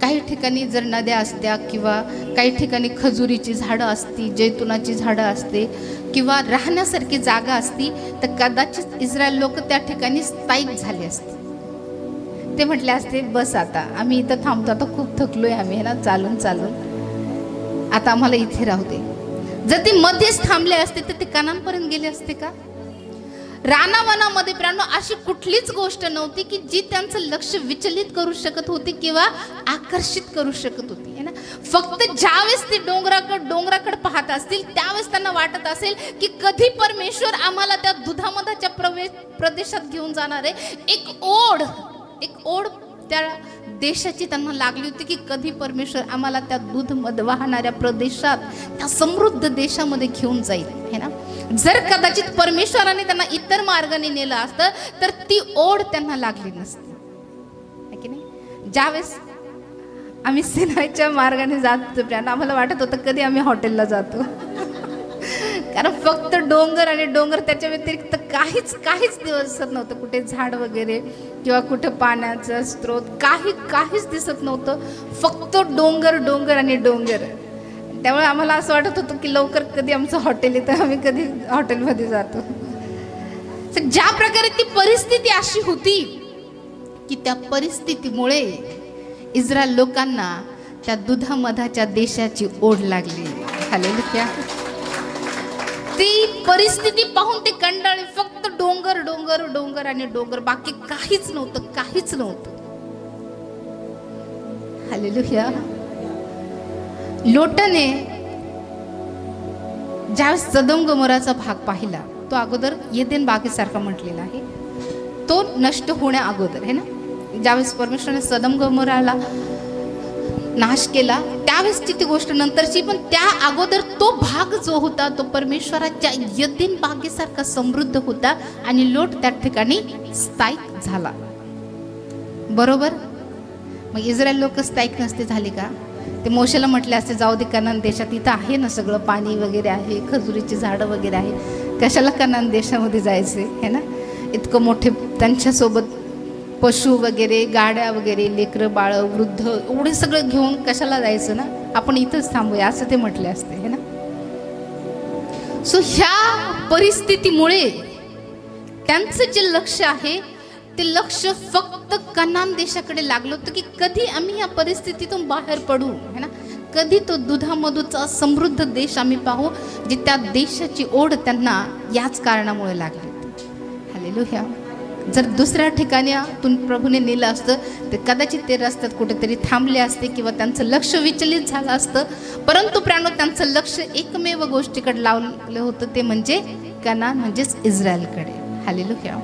काही ठिकाणी जर नद्या असत्या किंवा काही ठिकाणी खजुरीची झाडं असती, जैतुनाची झाडं असते किंवा राहण्यासारखी जागा असती तर कदाचित इस्रायल लोक त्या ठिकाणी स्थायिक झाले असते. ते म्हटले असते बस आता आम्ही इथं थांबतो, आता खूप थकलोय आम्ही ना चालून चालून, आता आम्हाला इथे राहू दे. जर ते मध्येच थांबले असते तर ते कानांपर्यंत गेले असते का? रानावनामध्ये प्राणो अशी कुठलीच गोष्ट नव्हती की जी त्यांचं लक्ष विचलित करू शकत होती किंवा आकर्षित करू शकत होती है ना. फक्त ज्यावेळेस ते डोंगराकडे पाहत असतील त्यावेळेस त्यांना वाटत असेल की कधी परमेश्वर आम्हाला त्या दुधामधाच्या प्रदेशात घेऊन जाणार आहे. एक ओढ त्या देशाची त्यांना लागली होती की कधी परमेश्वर आम्हाला त्या दूध मध वाहणाऱ्या प्रदेशात, त्या समृद्ध देशामध्ये घेऊन जाईल है ना. जर कदाचित परमेश्वराने त्यांना इतर मार्गाने नेलं असतं तर ती ओढ त्यांना लागली नसती है की नाही. ज्यावेळेस आम्ही सिनाईच्या मार्गाने जात होतो आम्हाला वाटत होतं कधी आम्ही हॉटेलला जातो कारण फक्त डोंगर आणि डोंगर, त्याच्या व्यतिरिक्त काहीच दिसत नव्हतं. कुठे झाड वगैरे किंवा कुठं पाण्याचा स्रोत काहीच दिसत नव्हतं, फक्त डोंगर डोंगर आणि डोंगर. त्यामुळे आम्हाला असं वाटत होतं की लवकर कधी आमचं हॉटेल येतं, आम्ही कधी हॉटेलमध्ये जातो. ज्या प्रकारे ती परिस्थिती अशी होती की त्या परिस्थितीमुळे इस्रायल लोकांना त्या दुधामधाच्या देशाची ओढ लागली. हालेलुया. ती परिस्थिती पाहून ते कंटाळले, फक्त डोंगर डोंगर डोंगर आणि डोंगर, बाकी काहीच नव्हतं. हालेलुया. लोटाने ज्यावेळेस सदोम गमोराचा भाग पाहिला, तो अगोदर येदेन बागेसारखा म्हटलेला आहे, तो नष्ट होण्या अगोदर है ना. ज्यावेळेस परमेश्वराने सदम गमोराला नाश केला त्यावेळेसची ती गोष्ट नंतरची, पण त्या अगोदर तो भाग जो होता तो परमेश्वराच्या यदीन बागेसारखा समृद्ध होता आणि लोट त्या ठिकाणी स्थायिक झाला. बरोबर. मग इस्रायल लोक स्थायिक नसते झाले का? ते मोशेला म्हटले असते जाऊ दे कनान देशात, इथं आहे ना सगळं, पाणी वगैरे आहे, खजुरीची झाडं वगैरे आहे, कशाला कनान देशामध्ये जायचे है ना? इतकं मोठे त्यांच्यासोबत पशु वगैरे, गाड्या वगैरे, लेकरं बाळं वृद्ध एवढे सगळं घेऊन कशाला जायचं ना, आपण इथंच थांबूया असं ते म्हटले असते है ना. सो ह्या परिस्थितीमुळे त्यांचं जे लक्ष आहे ते लक्ष फक्त कनान देशाकडे लागलं होतं की कधी आम्ही या परिस्थितीतून बाहेर पडू है ना, कधी तो दुधामधूचा समृद्ध देश आम्ही पाहू, जे त्या देशाची ओढ त्यांना याच कारणामुळे लागली होती. हालेलुया. जर दुसऱ्या ठिकाणातून प्रभूने नेलं असतं तर कदाचित ते रस्त्यात कुठेतरी थांबले असते किंवा त्यांचं लक्ष विचलित झालं असतं. परंतु प्राणो त्यांचं लक्ष एकमेव गोष्टीकडे लावलं होतं, ते म्हणजे कनान म्हणजेच इस्रायलकडे. हालेलुया.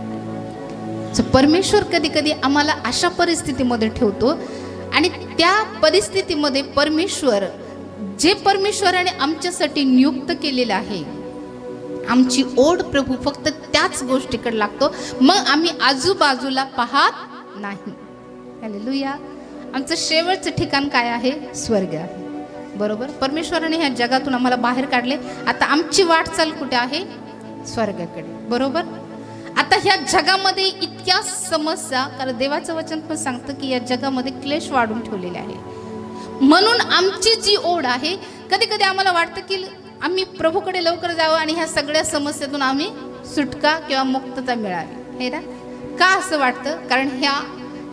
परमेश्वर कधी कधी आम्हाला अशा परिस्थितीमध्ये ठेवतो आणि त्या परिस्थितीमध्ये परमेश्वराने आमच्यासाठी नियुक्त केलेलं आहे, आमची ओढ प्रभू फक्त त्याच गोष्टीकडे लागतो, मग आम्ही आजूबाजूला पाहत नाही. हालेलुया. आमचं शेवटचं ठिकाण काय आहे? स्वर्ग आहे. बरोबर. परमेश्वराने ह्या जगातून आम्हाला बाहेर काढले, आता आमची वाटचाल कुठे आहे? स्वर्गाकडे. बरोबर. आता ह्या जगामध्ये इतक्या समस्या, कारण देवाचं वचन पण सांगतं की या जगामध्ये क्लेश वाढून ठेवलेले आहे, म्हणून आमची जी ओढ आहे, कधी कधी आम्हाला वाटतं की आम्ही प्रभूकडे लवकर जावं आणि ह्या सगळ्या समस्येतून आम्ही सुटका किंवा मुक्तता मिळावी हे ना. का असं वाटतं? कारण ह्या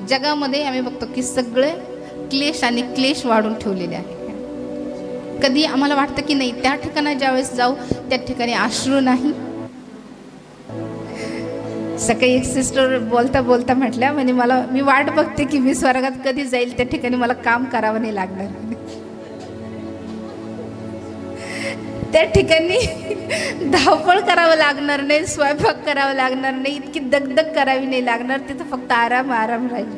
जगामध्ये आम्ही बघतो की सगळे क्लेश आणि क्लेश वाढून ठेवलेले आहे. कधी आम्हाला वाटतं की नाही त्या ठिकाणी ज्यावेळेस जाऊ त्या ठिकाणी अश्रू नाही. सकाळी एक सिस्टर बोलता बोलता म्हटल्या, म्हणजे मी वाट बघते की मी स्वर्गात कधी जाईल, त्या ठिकाणी मला काम करावं नाही लागणार, त्या ठिकाणी धावपळ करावं लागणार नाही, स्वयंपाक करावं लागणार नाही, इतकी दगदग करावी नाही लागणार, तिथं फक्त आराम राहील.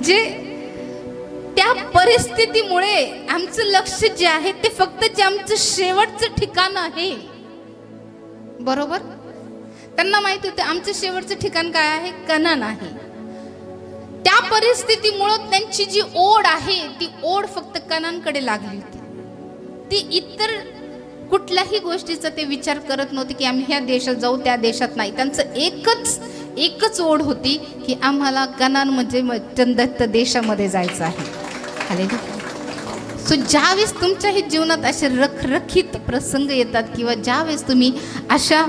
जे त्या परिस्थितीमुळे आमचं लक्ष जे आहे ते फक्त जे आमचं शेवटचं ठिकाण आहे. बरोबर. त्यांना माहिती होतं आमचं शेवटचं ठिकाण काय आहे? कनान आहे. त्या परिस्थितीमुळं त्यांची जी ओढ आहे ती ओढ फक्त कनानकडे लागली होती. ती इतर कुठल्याही गोष्टीचा ते विचार करत नव्हते की आम्ही ह्या देशात जाऊ त्या देशात नाही. त्यांचं एकच ओढ होती की आम्हाला कनान म्हणजे वचनदत्त देशामध्ये जायचं आहे. हालेलुया. सो ज्यावेळेस तुमच्याही जीवनात असे रखरखीत प्रसंग येतात किंवा ज्यावेळेस तुम्ही अशा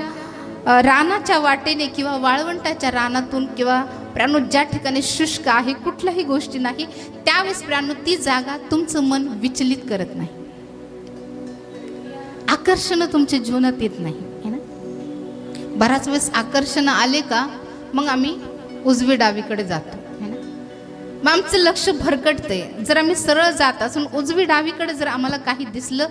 रानाच्या वाटेने किंवा वाळवंटाच्या रानातून किंवा प्राणू ज्या ठिकाणी शुष्क आहे, कुठल्याही गोष्टी नाही, त्यावेळेस प्राणू ती जागा तुमचं मन विचलित करत नाही, आकर्षण तुमच्या जीवनात येत नाही है ना. बराच वेळेस आकर्षण आले का मग आम्ही उजवी डावीकडे जातो है ना. मग आमचं लक्ष भरकटतंय. जर आम्ही सरळ जात असून उजवी डावीकडे जर आम्हाला काही दिसलं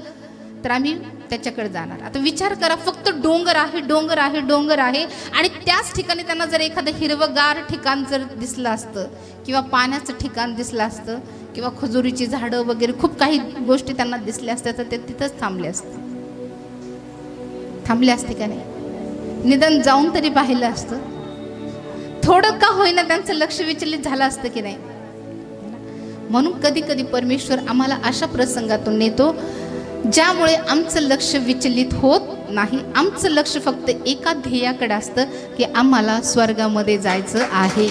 तर आम्ही त्याच्याकडे जाणार. आता विचार करा, फक्त डोंगर आहे, डोंगर आहे, डोंगर आहे, आणि त्याच ठिकाणी त्यांना जर एखादं हिरवगार ठिकाण जर दिसलं असतं किंवा पाण्याचं ठिकाण दिसलं असतं किंवा खजुरीची झाडं वगैरे खूप काही गोष्टी त्यांना दिसल्या असत्या तर ते तिथंच थांबले असते का नाही? निदान जाऊन तरी पाहिलं असतं. थोडं का होईना त्यांचं लक्ष विचलित झालं असतं की नाही. म्हणून कधी कधी परमेश्वर आम्हाला अशा प्रसंगातून नेतो ज्यामुळे आमचं लक्ष विचलित होत नाही. आमचं लक्ष फक्त एका ध्येयाकडे असतं की आम्हाला स्वर्गामध्ये जायचं आहे.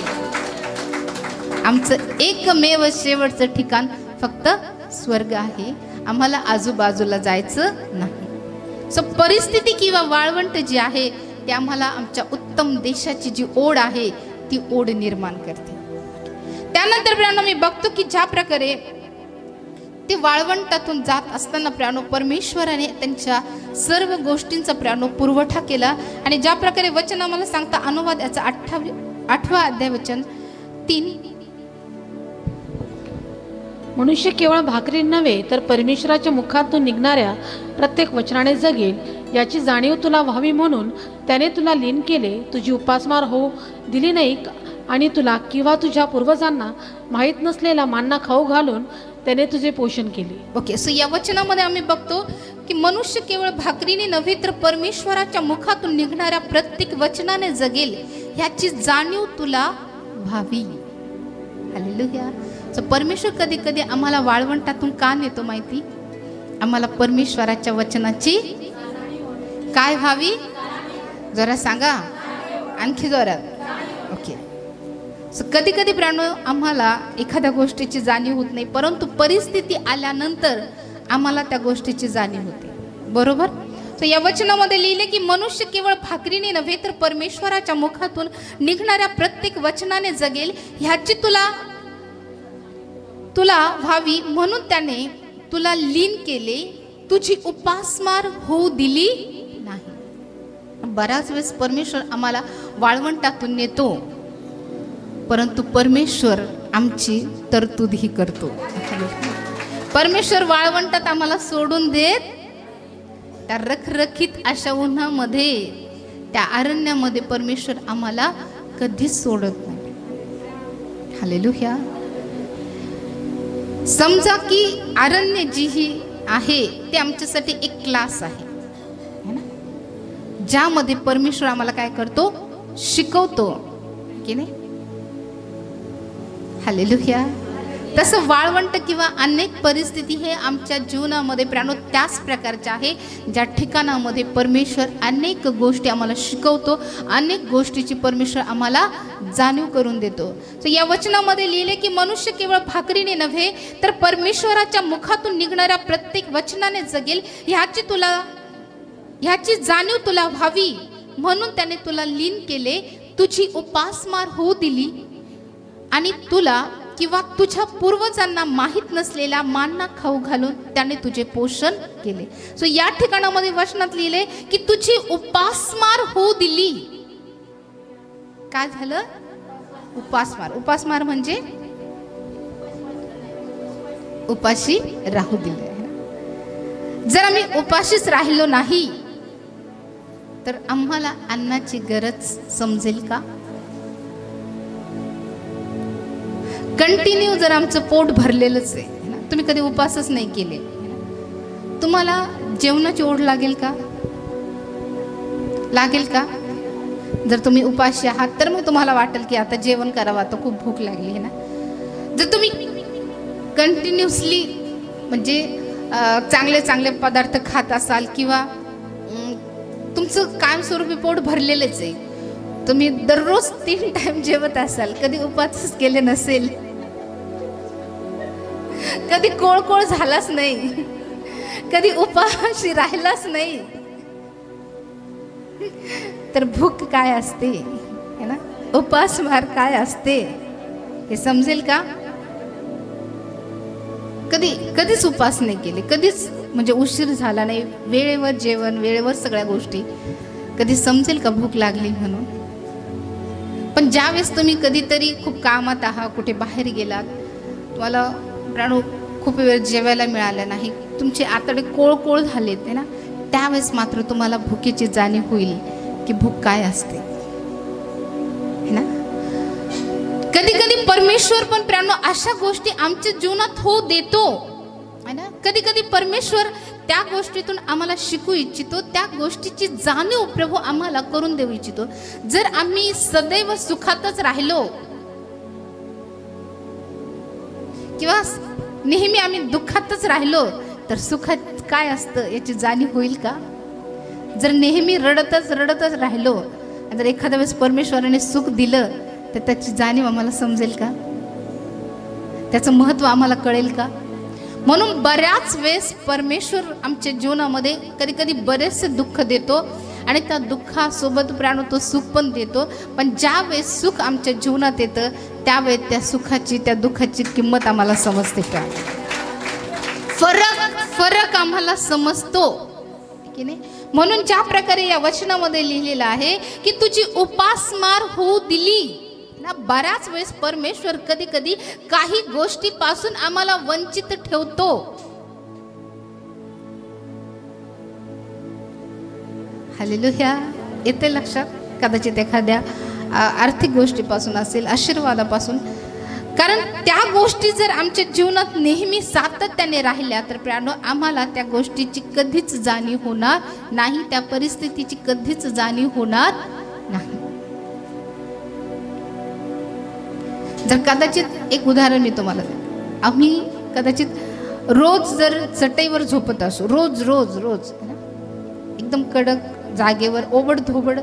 आमचं एकमेव शेवटचं ठिकाण फक्त स्वर्ग आहे, आम्हाला आजूबाजूला जायचं नाही. सो परिस्थिती किंवा वाळवंट जी आहे ते आम्हाला आमच्या उत्तम देशाची जी ओढ आहे ती ओढ निर्माण करते. त्यानंतर प्राणो मी बघतो की ज्या प्रकारे ते वाळवंटातून जात असताना प्राणो परमेश्वराने त्यांच्या सर्व गोष्टींचा प्राणो पुरवठा केला. आणि ज्या प्रकारे वचन आम्हाला सांगता, अनुवाद याचा 8वा अध्याय वचन 3, मनुष्य केवळ भाकरी नव्हे तर परमेश्वराच्या मुखातून निघणाऱ्या प्रत्येक वचनाने जगेल याची जाणीव तुला व्हावी म्हणून त्याने तुला लीन केले. तुझी उपासमार होऊ दिली नाही, आणि तुला किंवा तुझ्या पूर्वजांना माहीत नसलेला मान्ना खाऊ घालून त्याने तुझे पोषण केले. ओके, सो या वचनामध्ये आम्ही बघतो की मनुष्य केवळ भाकरीने नव्हे तर परमेश्वराच्या मुखातून निघणाऱ्या प्रत्येक वचनाने जगेल ह्याची जाणीव तुला व्हावी. हालेलुया. सो परमेश्वर कधी कधी आम्हाला वाळवंटातून का नेतो माहिती? आम्हाला परमेश्वराच्या वचनाची काय व्हावी? जरा सांगा, आणखी जोरात. ओके. सो कधी कधी प्राणो आम्हाला एखाद्या गोष्टीची जाणीव होत नाही, परंतु परिस्थिती आल्यानंतर आम्हाला त्या गोष्टीची जाणीव होते. बरोबर. सो या वचनामध्ये लिहिले की मनुष्य केवळ भाकरीने नव्हे तर परमेश्वराच्या मुखातून निघणाऱ्या प्रत्येक वचनाने जगेल ह्याची तुला व्हावी म्हणून त्याने तुला लीन केले, तुझी उपासमार होऊ दिली नाही. बराच वेळेस परमेश्वर आम्हाला वाळवंटातून नेतो, परंतु परमेश्वर आमची तरतूदही करतो. परमेश्वर वाळवंटात आम्हाला सोडून देत, त्या रखरखीत अशा उन्हामध्ये, त्या अरण्यामध्ये परमेश्वर आम्हाला कधीच सोडत नाही. हालेलुया. समजा की अरण्य जी ही आहे ते आमच्यासाठी एक क्लास आहे है ना, ज्यामध्ये परमेश्वर आम्हाला काय करतो? शिकवतो की नाही. हालेलुया. तसं वाळवंट किंवा अनेक परिस्थिती हे आमच्या जीवनामध्ये प्राणो त्याच प्रकारचे आहे, ज्या ठिकाणामध्ये परमेश्वर अनेक गोष्टी आम्हाला शिकवतो, अनेक गोष्टीची परमेश्वर आम्हाला जाणीव करून देतो. सो या वचनामध्ये लिहिले की मनुष्य केवळ भाकरीने नव्हे तर परमेश्वराच्या मुखातून निघणाऱ्या प्रत्येक वचनाने जगेल ह्याची जाणीव तुला व्हावी म्हणून त्याने तुला लीन केले, तुझी उपासमार होऊ दिली आणि तुला किंवा तुझ्या पूर्वजांना माहीत नसलेला मान्ना खाऊ घालून त्याने तुझे पोषण केले. सो या ठिकाणामध्ये वचनात लिहिले की तुझी उपासमार होऊ दिली. काय झालं? उपासमार. उपासमार म्हणजे उपाशी राहू दिले. जर आम्ही उपाशीच राहिलो नाही तर आम्हाला अन्नाची गरज समजेल का? कंटिन्यू जर आमचं पोट भरलेलंच आहे ना, तुम्ही कधी उपासच नाही केले, तुम्हाला जेवणाची ओढ लागेल का? लागेल का? जर तुम्ही उपाशी आहात तर मग तुम्हाला वाटेल की आता जेवण करावं, आता खूप भूक लागली आहे ना. जर तुम्ही कंटिन्युअसली म्हणजे चांगले चांगले पदार्थ खात असाल किंवा तुमचं कायमस्वरूपी पोट भरलेलंच आहे, तुम्ही दररोज 3 टाइम जेवत असाल, कधी उपासच केले नसेल, कधी कोळकोळ झालाच नाही, कधी उपाशी राहिलाच नाही, तर भूक काय असते है ना, उपासमार काय असते हे समजेल का? कधीच उपास नाही केले, कधीच म्हणजे उशीर झाला नाही, वेळेवर जेवण, वेळेवर सगळ्या गोष्टी, कधी समजेल का भूक लागली म्हणून? पण ज्यावेळेस तुम्ही कधीतरी खूप कामात आहात, कुठे बाहेर गेलात, तुम्हाला प्राणू खूप वेळ जेवायला मिळालं नाही, तुमचे आतडे कोळकोळ झालेत आहे ना, त्यावेळेस मात्र तुम्हाला भुकेची जाणीव होईल की भूक काय असते है ना. कधी कधी परमेश्वर पण प्राणू अशा गोष्टी आमच्या जीवनात होऊ देतो है ना. कधी कधी परमेश्वर त्या गोष्टीतून आम्हाला शिकू इच्छितो, त्या गोष्टीची जाणीव प्रभू आम्हाला करून देऊ इच्छितो. जर आम्ही सदैव सुखातच राहिलो किंवा नेहमी आम्ही दुःखातच राहिलो तर सुखात काय असतं याची जाणीव होईल का? जर नेहमी रडतच राहिलो, जर एखाद्या वेळेस परमेश्वराने सुख दिलं तर त्याची जाणीव आम्हाला समजेल का? त्याचं महत्त्व आम्हाला कळेल का? म्हणून बऱ्याच वेळेस परमेश्वर आमच्या जीवनामध्ये कधी कधी बरेचसे दुःख देतो आणि त्या दुःखासोबत प्राणू तो सुख पण देतो. पण ज्या वेळेस सुख आमच्या जीवनात येतं त्यावेळेस त्या सुखाची, त्या दुःखाची किंमत आम्हाला समजते का? फरक आम्हाला समजतो की नाही. म्हणून ज्या प्रकारे या वचनामध्ये लिहिलेलं आहे की तुझी उपासमार होऊ दिली ना, बऱ्याच वेळेस परमेश्वर कधी कधी काही गोष्टीपासून आम्हाला वंचित ठेवतो. हालेलुया. येते लक्षात? कदाचित एखाद्या आर्थिक गोष्टीपासून असेल, आशीर्वादापासून. कारण त्या गोष्टी जर आमच्या जीवनात नेहमी सातत्याने राहिल्या तर प्रियानो आम्हाला त्या गोष्टीची कधीच जाणीव होणार नाही, त्या परिस्थितीची कधीच जाणीव होणार नाही. जर कदाचित एक उदाहरण मी तुम्हाला देते. आम्ही कदाचित रोज जर चटईवर झोपत असू, रोज रोज रोज एकदम कडक जागेवर, ओबडधोबड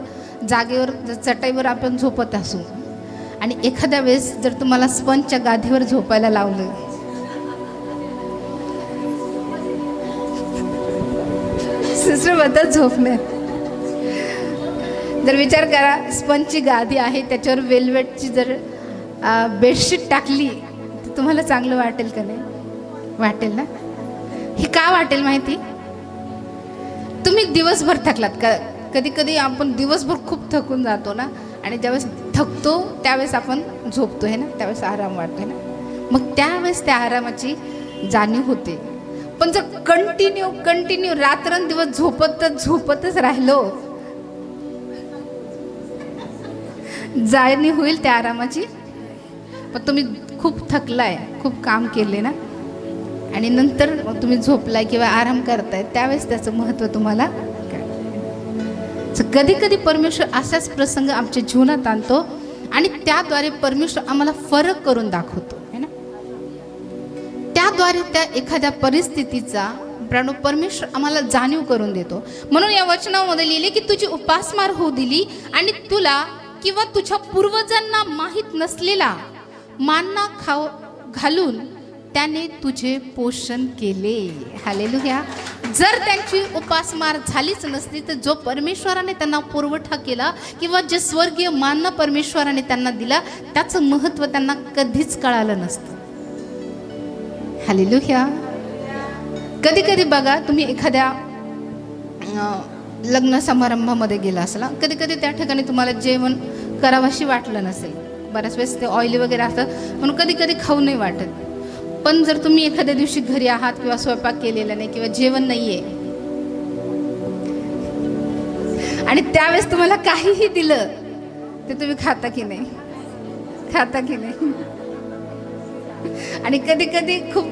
जागेवर चटईवर आपण झोपत असू आणि एखाद्या वेळेस जर तुम्हाला स्पंजच्या गादीवर झोपायला लावलं, सिस्टर बद्दल झोपणे, जर विचार करा स्पंजची गादी आहे, त्याच्यावर वेल्वेटची जर बेडशीट टाकली तर तुम्हाला चांगलं वाटेल का नाही? वाटेल ना. हे का वाटेल माहिती? तुम्ही दिवसभर थकलात का? कधी कधी आपण दिवसभर खूप थकून जातो ना, आणि ज्यावेळेस थकतो त्यावेळेस आपण झोपतो आहे ना, त्यावेळेस आराम वाटतो ना, मग त्यावेळेस त्या आरामाची जाणीव होते. पण जर कंटिन्यू रात्रंदिवस झोपतच राहिलो, जाणीव होईल त्या आरामाची. पण तुम्ही खूप थकलाय, खूप काम केले ना, आणि नंतर मग तुम्ही झोपलाय किंवा आराम करताय, त्यावेळेस त्याचं महत्त्व तुम्हाला कळतं. कधी कधी परमेश्वर असाच प्रसंग आमच्या जीवनात आणतो आणि त्याद्वारे परमेश्वर आम्हाला फरक करून दाखवतो है ना. त्याद्वारे त्या एखाद्या परिस्थितीचा परमेश्वर आम्हाला जाणीव करून देतो. म्हणून या वचनामध्ये लिहिले की तुझी उपासमार होऊ दिली आणि तुला किंवा तुझ्या पूर्वजांना माहीत नसलेला मान्ना घालून त्याने तुझे पोषण केले. हालेलुया. जर त्यांची उपासमार झालीच नसती तर जो परमेश्वराने त्यांना पुरवठा केला किंवा जे स्वर्गीय मान्ना परमेश्वराने त्यांना दिला त्याचं महत्त्व त्यांना कधीच कळालं नसतं. हालेलुया. कधी कधी बघा, तुम्ही एखाद्या लग्न समारंभामध्ये गेला असाल, कधी कधी त्या ठिकाणी तुम्हाला जेवण करावंशी वाटलं नसेल. बऱ्याच वेळेस ते ऑइली वगैरे असतं म्हणून कधी कधी खाऊ नाही वाटत. पण जर तुम्ही एखाद्या दिवशी घरी आहात किंवा स्वयंपाक केलेला नाही किंवा जेवण नाहीये आणि त्यावेळेस तुम्हाला काहीही दिलं ते तुम्ही खाता की नाही? खाता की नाही? आणि कधी कधी खूप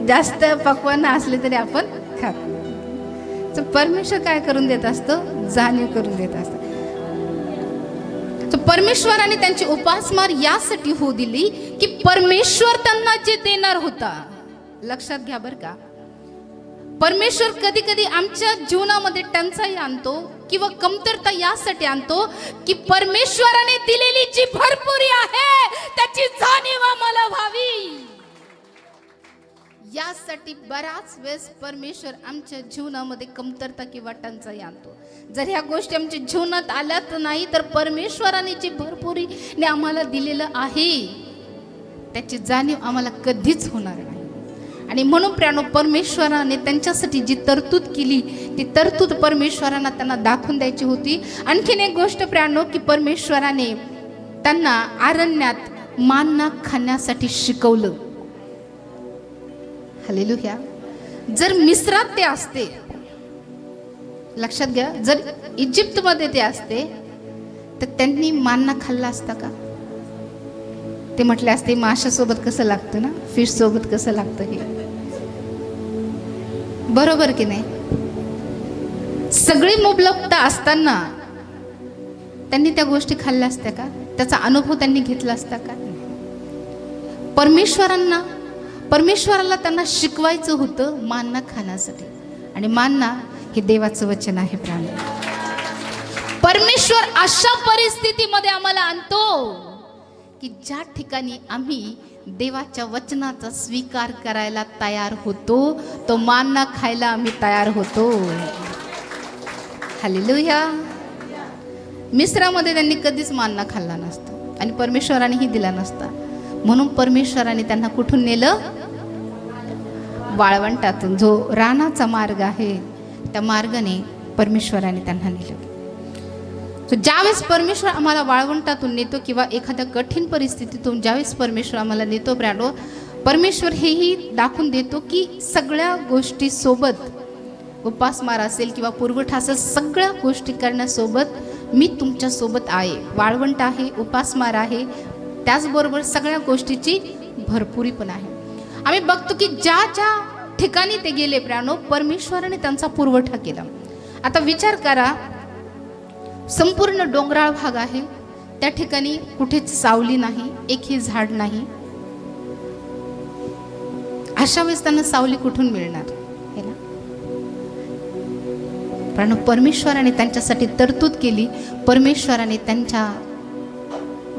जास्त पक्वान असले तरी आपण खातो. तर परमेश्वर काय करून देत असतो? जाणीव करून देत असतो. परमेश्वराने त्यांची उपासमार यासाठी होऊ दिली की परमेश्वर त्यांना जे देणार होता. लक्षात घ्या बरं का, परमेश्वर कधी कधी आमच्या जीवनामध्ये टंचाई आणतो किंवा कमतरता यासाठी आणतो की परमेश्वराने दिलेली जी भरपुरी आहे त्याची जाणीव आम्हाला व्हावी. यासाठी बराच वेळेस परमेश्वर आमच्या जीवनामध्ये कमतरता किंवा टंचाई आणतो. जर ह्या गोष्टी आमच्या जीवनात आल्यात नाही तर परमेश्वराने जी भरपुरीने आम्हाला दिलेलं आहे त्याची जाणीव आम्हाला कधीच होणार नाही. आणि म्हणून प्रियानो, परमेश्वराने त्यांच्यासाठी जी तरतूद केली ती तरतूद परमेश्वरांना त्यांना दाखवून द्यायची होती. आणखीन एक गोष्ट प्रियानो, की परमेश्वराने त्यांना अरण्यात मान्ना खाण्यासाठी शिकवलं. हालेलुया. जर मिस्रात ते असते, लक्षात घ्या, जर इजिप्तमध्ये ते असते तर त्यांनी मान्ना खाल्ला असता का? ते म्हटले असते माशासोबत कसं लागतं ना, फिश सोबत कसं लागतं हे. बरोबर की नाही? सगळी मुबलकता असताना त्यांनी त्या गोष्टी खाल्ल्या असत्या का? त्याचा अनुभव त्यांनी घेतला असता का? परमेश्वराला त्यांना शिकवायचं होतं मान्ना खाण्यासाठी. आणि मान्ना हे देवाचं वचन आहे. प्राण परमेश्वर अशा परिस्थितीमध्ये आम्हाला आणतो की ज्या ठिकाणी आम्ही देवाच्या वचनाचा स्वीकार करायला तयार होतो, तो मान्ना खायला आम्ही तयार होतो. हालेलुया. मिस्रामध्ये त्यांनी कधीच मान्ना खाल्ला नसता आणि परमेश्वरानेही दिला नसता. म्हणून परमेश्वराने त्यांना कुठून नेलं? वाळवंटातून. जो रानाचा मार्ग आहे त्या मार्गाने परमेश्वराने त्यांना नेलं. ज्यावेळेस परमेश्वर आम्हाला वाळवंटातून नेतो किंवा एखाद्या कठीण परिस्थितीतून ज्यावेळेस परमेश्वर आम्हाला नेतो ब्रॅडो, परमेश्वर हेही दाखवून देतो की सगळ्या गोष्टी सोबत, उपासमार असेल किंवा पुरवठा असेल, सगळ्या गोष्टी करण्यासोबत मी तुमच्यासोबत आहे. वाळवंट आहे, उपासमार आहे, त्याचबरोबर सगळ्या गोष्टीची भरपुरी पण आहे. आम्ही बघतो की ज्या ज्या ठिकाणी ते गेले प्रियानो, परमेश्वराने त्यांचा पुरवठा केला. आता विचार करा, संपूर्ण डोंगराळ भाग आहे, त्या ठिकाणी कुठेच सावली नाही, एकही झाड नाही. अशा वेळेस त्यांना सावली कुठून मिळणार है ना? पण परमेश्वराने त्यांच्यासाठी तरतूद केली. परमेश्वराने त्यांच्या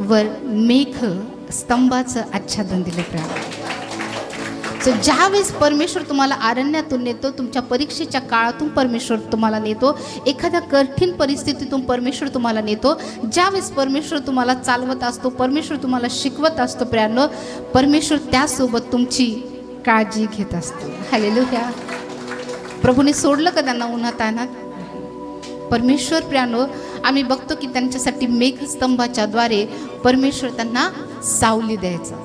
वर मेघ स्तंभाचं आच्छादन दिलं. सो ज्यावेळेस परमेश्वर तुम्हाला अरण्यातून नेतो, तुमच्या परीक्षेच्या काळातून परमेश्वर तुम्हाला नेतो, एखाद्या कठीण परिस्थितीतून परमेश्वर तुम्हाला नेतो, ज्यावेळेस परमेश्वर तुम्हाला चालवत असतो, परमेश्वर तुम्हाला शिकवत असतो प्रियानो, परमेश्वर त्यासोबत तुमची काळजी घेत असतो. हालेलुया. प्रभूने सोडलं का त्यांना उन्हात आणत? परमेश्वर प्रियानो, आम्ही बघतो की त्यांच्यासाठी मेघस्तंभाच्या द्वारे परमेश्वर त्यांना सावली द्यायचा.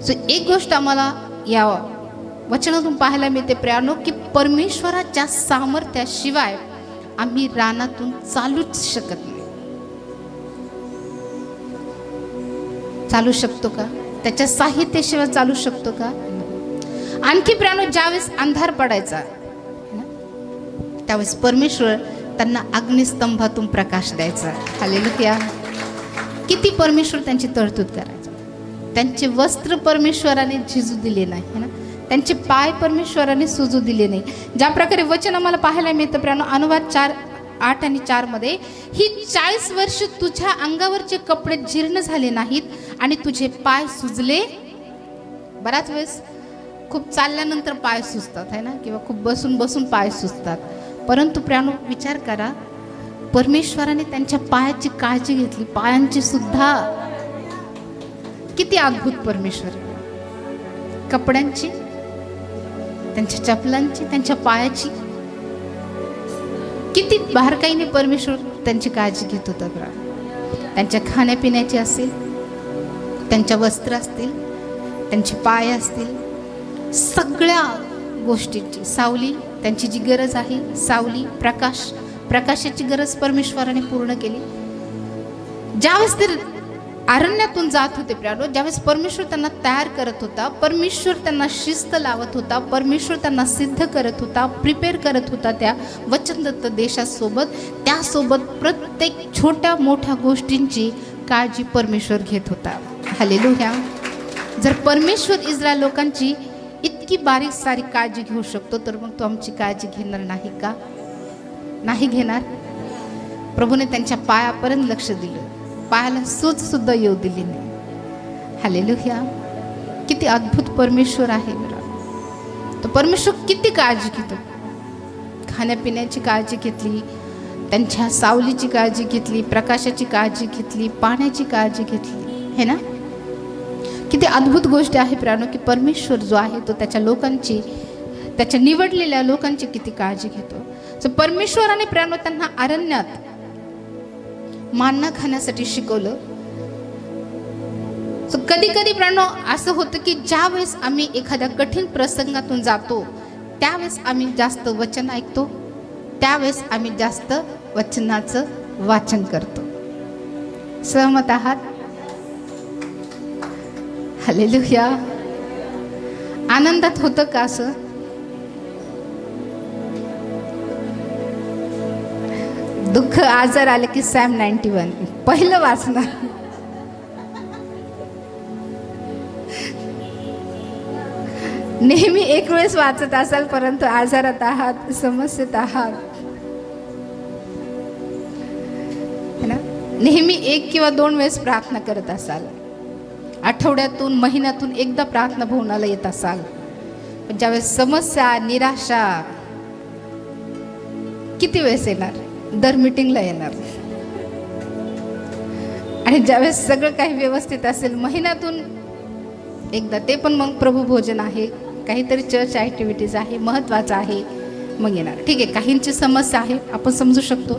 सो एक गोष्ट आम्हाला या वचनातून पाहायला मिळते प्रियानो, की परमेश्वराच्या सामर्थ्याशिवाय आम्ही रानातून चालूच शकत नाही. चालू शकतो का? त्याच्या साहित्याशिवाय चालू शकतो का? आणखी प्रियानो, ज्यावेळेस अंधार पडायचा त्यावेळेस परमेश्वर त्यांना अग्निस्तंभातून प्रकाश द्यायचा. हालेलुया. किती परमेश्वर त्यांची तरतूद करायचा. त्यांचे वस्त्र परमेश्वराने झिजू दिले नाही है ना, त्यांचे पाय परमेश्वराने सुजू दिले नाही. ज्या प्रकारे वचन आम्हाला पाहायला मिळतं प्रियानो, अनुवाद 8 आणि 4 मध्ये, ही 40 वर्ष तुझ्या अंगावरचे कपडे जीर्ण झाले नाहीत आणि तुझे पाय सुजले. बराच वेळेस खूप चालल्यानंतर पाय सुजतात है ना, किंवा खूप बसून बसून पाय सुजतात. परंतु प्रियानो विचार करा, परमेश्वराने त्यांच्या पायाची काळजी घेतली. पायांची सुद्धा. किती अद्भुत परमेश्वर. कपड्यांची, त्यांच्या चपलांची, त्यांच्या पायाची किती बारकाईने परमेश्वर त्यांची काळजी घेत होता. त्यांच्या खाण्यापिण्याची असेल, त्यांच्या वस्त्र असतील, त्यांचे पाय असतील, सगळ्या गोष्टींची, सावली त्यांची जी गरज आहे, सावली, प्रकाशाची गरज परमेश्वराने पूर्ण केली. ज्यावेळेस ते अरण्यातून जात होते प्रियानो, ज्यावेळेस परमेश्वर त्यांना तयार करत होता, परमेश्वर त्यांना शिस्त लावत होता, परमेश्वर त्यांना सिद्ध करत होता, प्रिपेअर करत होता त्या वचनदत्त देशासोबत, त्यासोबत प्रत्येक छोट्या मोठ्या गोष्टींची काळजी परमेश्वर घेत होता. हालेलुया. जर परमेश्वर इस्रायल लोकांची इतकी बारीक सारी काळजी घेऊ शकतो, तर मग तो आमची काळजी घेणार नाही का? नाही घेणार. प्रभूने त्यांच्या पायापर्यंत लक्ष दिलं, पायाला सूज सुद्धा येऊ दिली नाही. हालेलुया. किती अद्भुत परमेश्वर आहे. तो परमेश्वर किती काळजी घेतो. खाण्यापिण्याची काळजी घेतली, त्यांच्या सावलीची काळजी घेतली, प्रकाशाची काळजी घेतली, पाण्याची काळजी घेतली है ना. किती अद्भुत गोष्ट आहे प्रियानो, की परमेश्वर जो आहे तो त्याच्या लोकांची, त्याच्या निवडलेल्या लोकांची किती काळजी घेतो. सो परमेश्वराने प्रियानो त्यांना अरण्यात मान्ना खाण्यासाठी शिकवलं. सो कधी कधी प्रियानो असं होतं की ज्यावेळेस आम्ही एखाद्या कठीण प्रसंगातून जातो, त्यावेळेस आम्ही जास्त वचन ऐकतो, त्यावेळेस आम्ही जास्त वचनाचं वाचन करतो. सहमत आहात? हालेलुया. आनंदात होतं का असं? दुःख आजार आले की सॅम 91 पहिलं वाचणार. नेहमी एक वेळेस वाचत असाल, परंतु आजारात आहात, समस्येत आहात है ना. नेहमी 1 किंवा 2 वेळेस प्रार्थना करत असाल, आठवड्यातून महिन्यातून एकदा प्रार्थना भवनाला येत असाल, पण ज्यावेळेस समस्या, निराशा किती वेळेस येणार? दर मीटिंगला येणार. आणि ज्यावेळेस सगळं काही व्यवस्थित असेल, महिन्यातून एकदा, ते पण मग प्रभू भोजन आहे, काहीतरी चर्च ॲक्टिव्हिटीज आहे, महत्त्वाचं आहे, मग येणार. ठीक आहे, काहींची समस्या आहे, आपण समजू शकतो,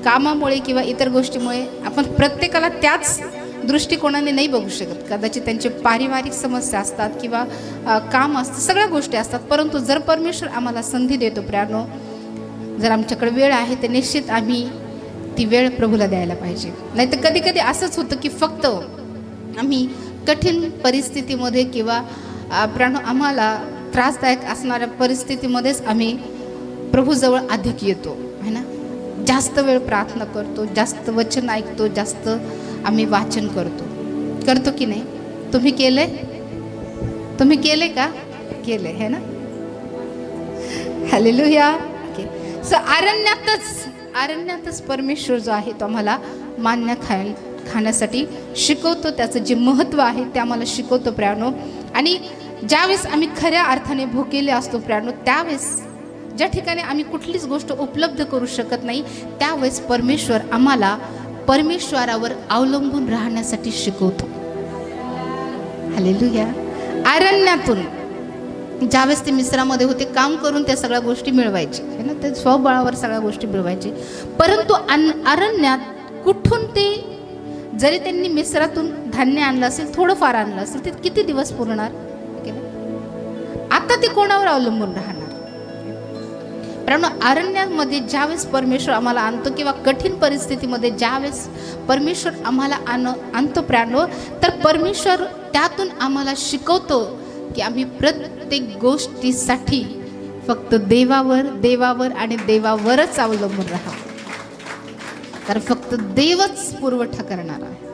कामामुळे किंवा इतर गोष्टीमुळे आपण प्रत्येकाला त्याच दृष्टिकोनाने नाही बघू शकत. कदाचित त्यांचे पारिवारिक समस्या असतात किंवा काम असतं, सगळ्या गोष्टी असतात. परंतु जर परमेश्वर आम्हाला संधी देतो प्रियानो, जर आमच्याकडे वेळ आहे, तर निश्चित आम्ही ती वेळ प्रभूला द्यायला पाहिजे. नाही तर कधी कधी असंच होतं की फक्त आम्ही कठीण परिस्थितीमध्ये किंवा आम्हाला त्रासदायक असणाऱ्या परिस्थितीमध्येच आम्ही प्रभूजवळ अधिक येतो है ना. जास्त वेळ प्रार्थना करतो, जास्त वचन ऐकतो, जास्त आम्ही वाचन करतो की नाही. तुम्ही केले का? केले है ना. हालेलुया. सो अरण्यातच परमेश्वर जो आहे तो आम्हाला मान्य खाण्यासाठी शिकवतो. त्याचं जे महत्त्व आहे ते आम्हाला शिकवतो प्रियानो. आणि ज्यावेळेस आम्ही खऱ्या अर्थाने भुकेले असतो प्रियानो, त्यावेळेस ज्या ठिकाणी आम्ही कुठलीच गोष्ट उपलब्ध करू शकत नाही, त्यावेळेस परमेश्वर आम्हाला परमेश्वरावर अवलंबून राहण्यासाठी शिकवतो. हालेलुया. अरण्यातून ज्यावेळेस ते मिस्रामध्ये होते, काम करून त्या सगळ्या गोष्टी मिळवायचे है ना, ते स्वबळावर सगळ्या गोष्टी मिळवायचे. परंतु अरण्यात कुठून ते, जरी त्यांनी मिस्रातून धान्य आणलं असेल, थोडंफार आणलं असेल, ते किती दिवस पुरणार. आता ते कोणावर अवलंबून राहणार. कारण अरण्यामध्ये ज्यावेळेस परमेश्वर आम्हाला आणतो किंवा कठीण परिस्थितीमध्ये ज्यावेळेस परमेश्वर आम्हाला आणतो प्रियानो, तर परमेश्वर त्यातून आम्हाला शिकवतो की आम्ही प्रत्येक गोष्टीसाठी फक्त देवावर आणि देवावरच अवलंबून राहावं. तर फक्त देवच पुरवठा करणार आहे.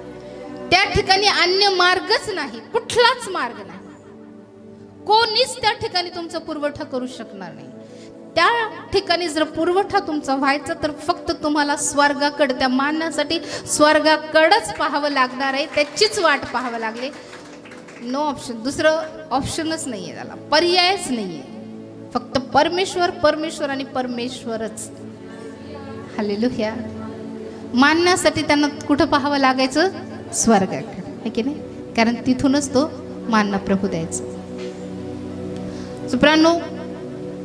त्या ठिकाणी अन्य मार्गच नाही, कुठलाच मार्ग नाही. कोणीच त्या ठिकाणी तुमचा पुरवठा करू शकणार नाही. त्या ठिकाणी जर पुरवठा तुमचा व्हायचा तर फक्त तुम्हाला स्वर्गाकडे, त्या मानण्यासाठी स्वर्गाकडेच पाहावं लागणार आहे. त्याचीच वाट पाहावं लागले. नो ऑप्शन, दुसरं ऑप्शनच नाही आहे, त्याला पर्यायच नाही आहे. फक्त परमेश्वर आणि परमेश्वरच. हालेलुया. मानण्यासाठी त्यांना कुठं पाहावं लागायचं? स्वर्गाकडे, है की नाही. कारण तिथूनच तो मानना प्रभू द्यायचा. सुप्रानो,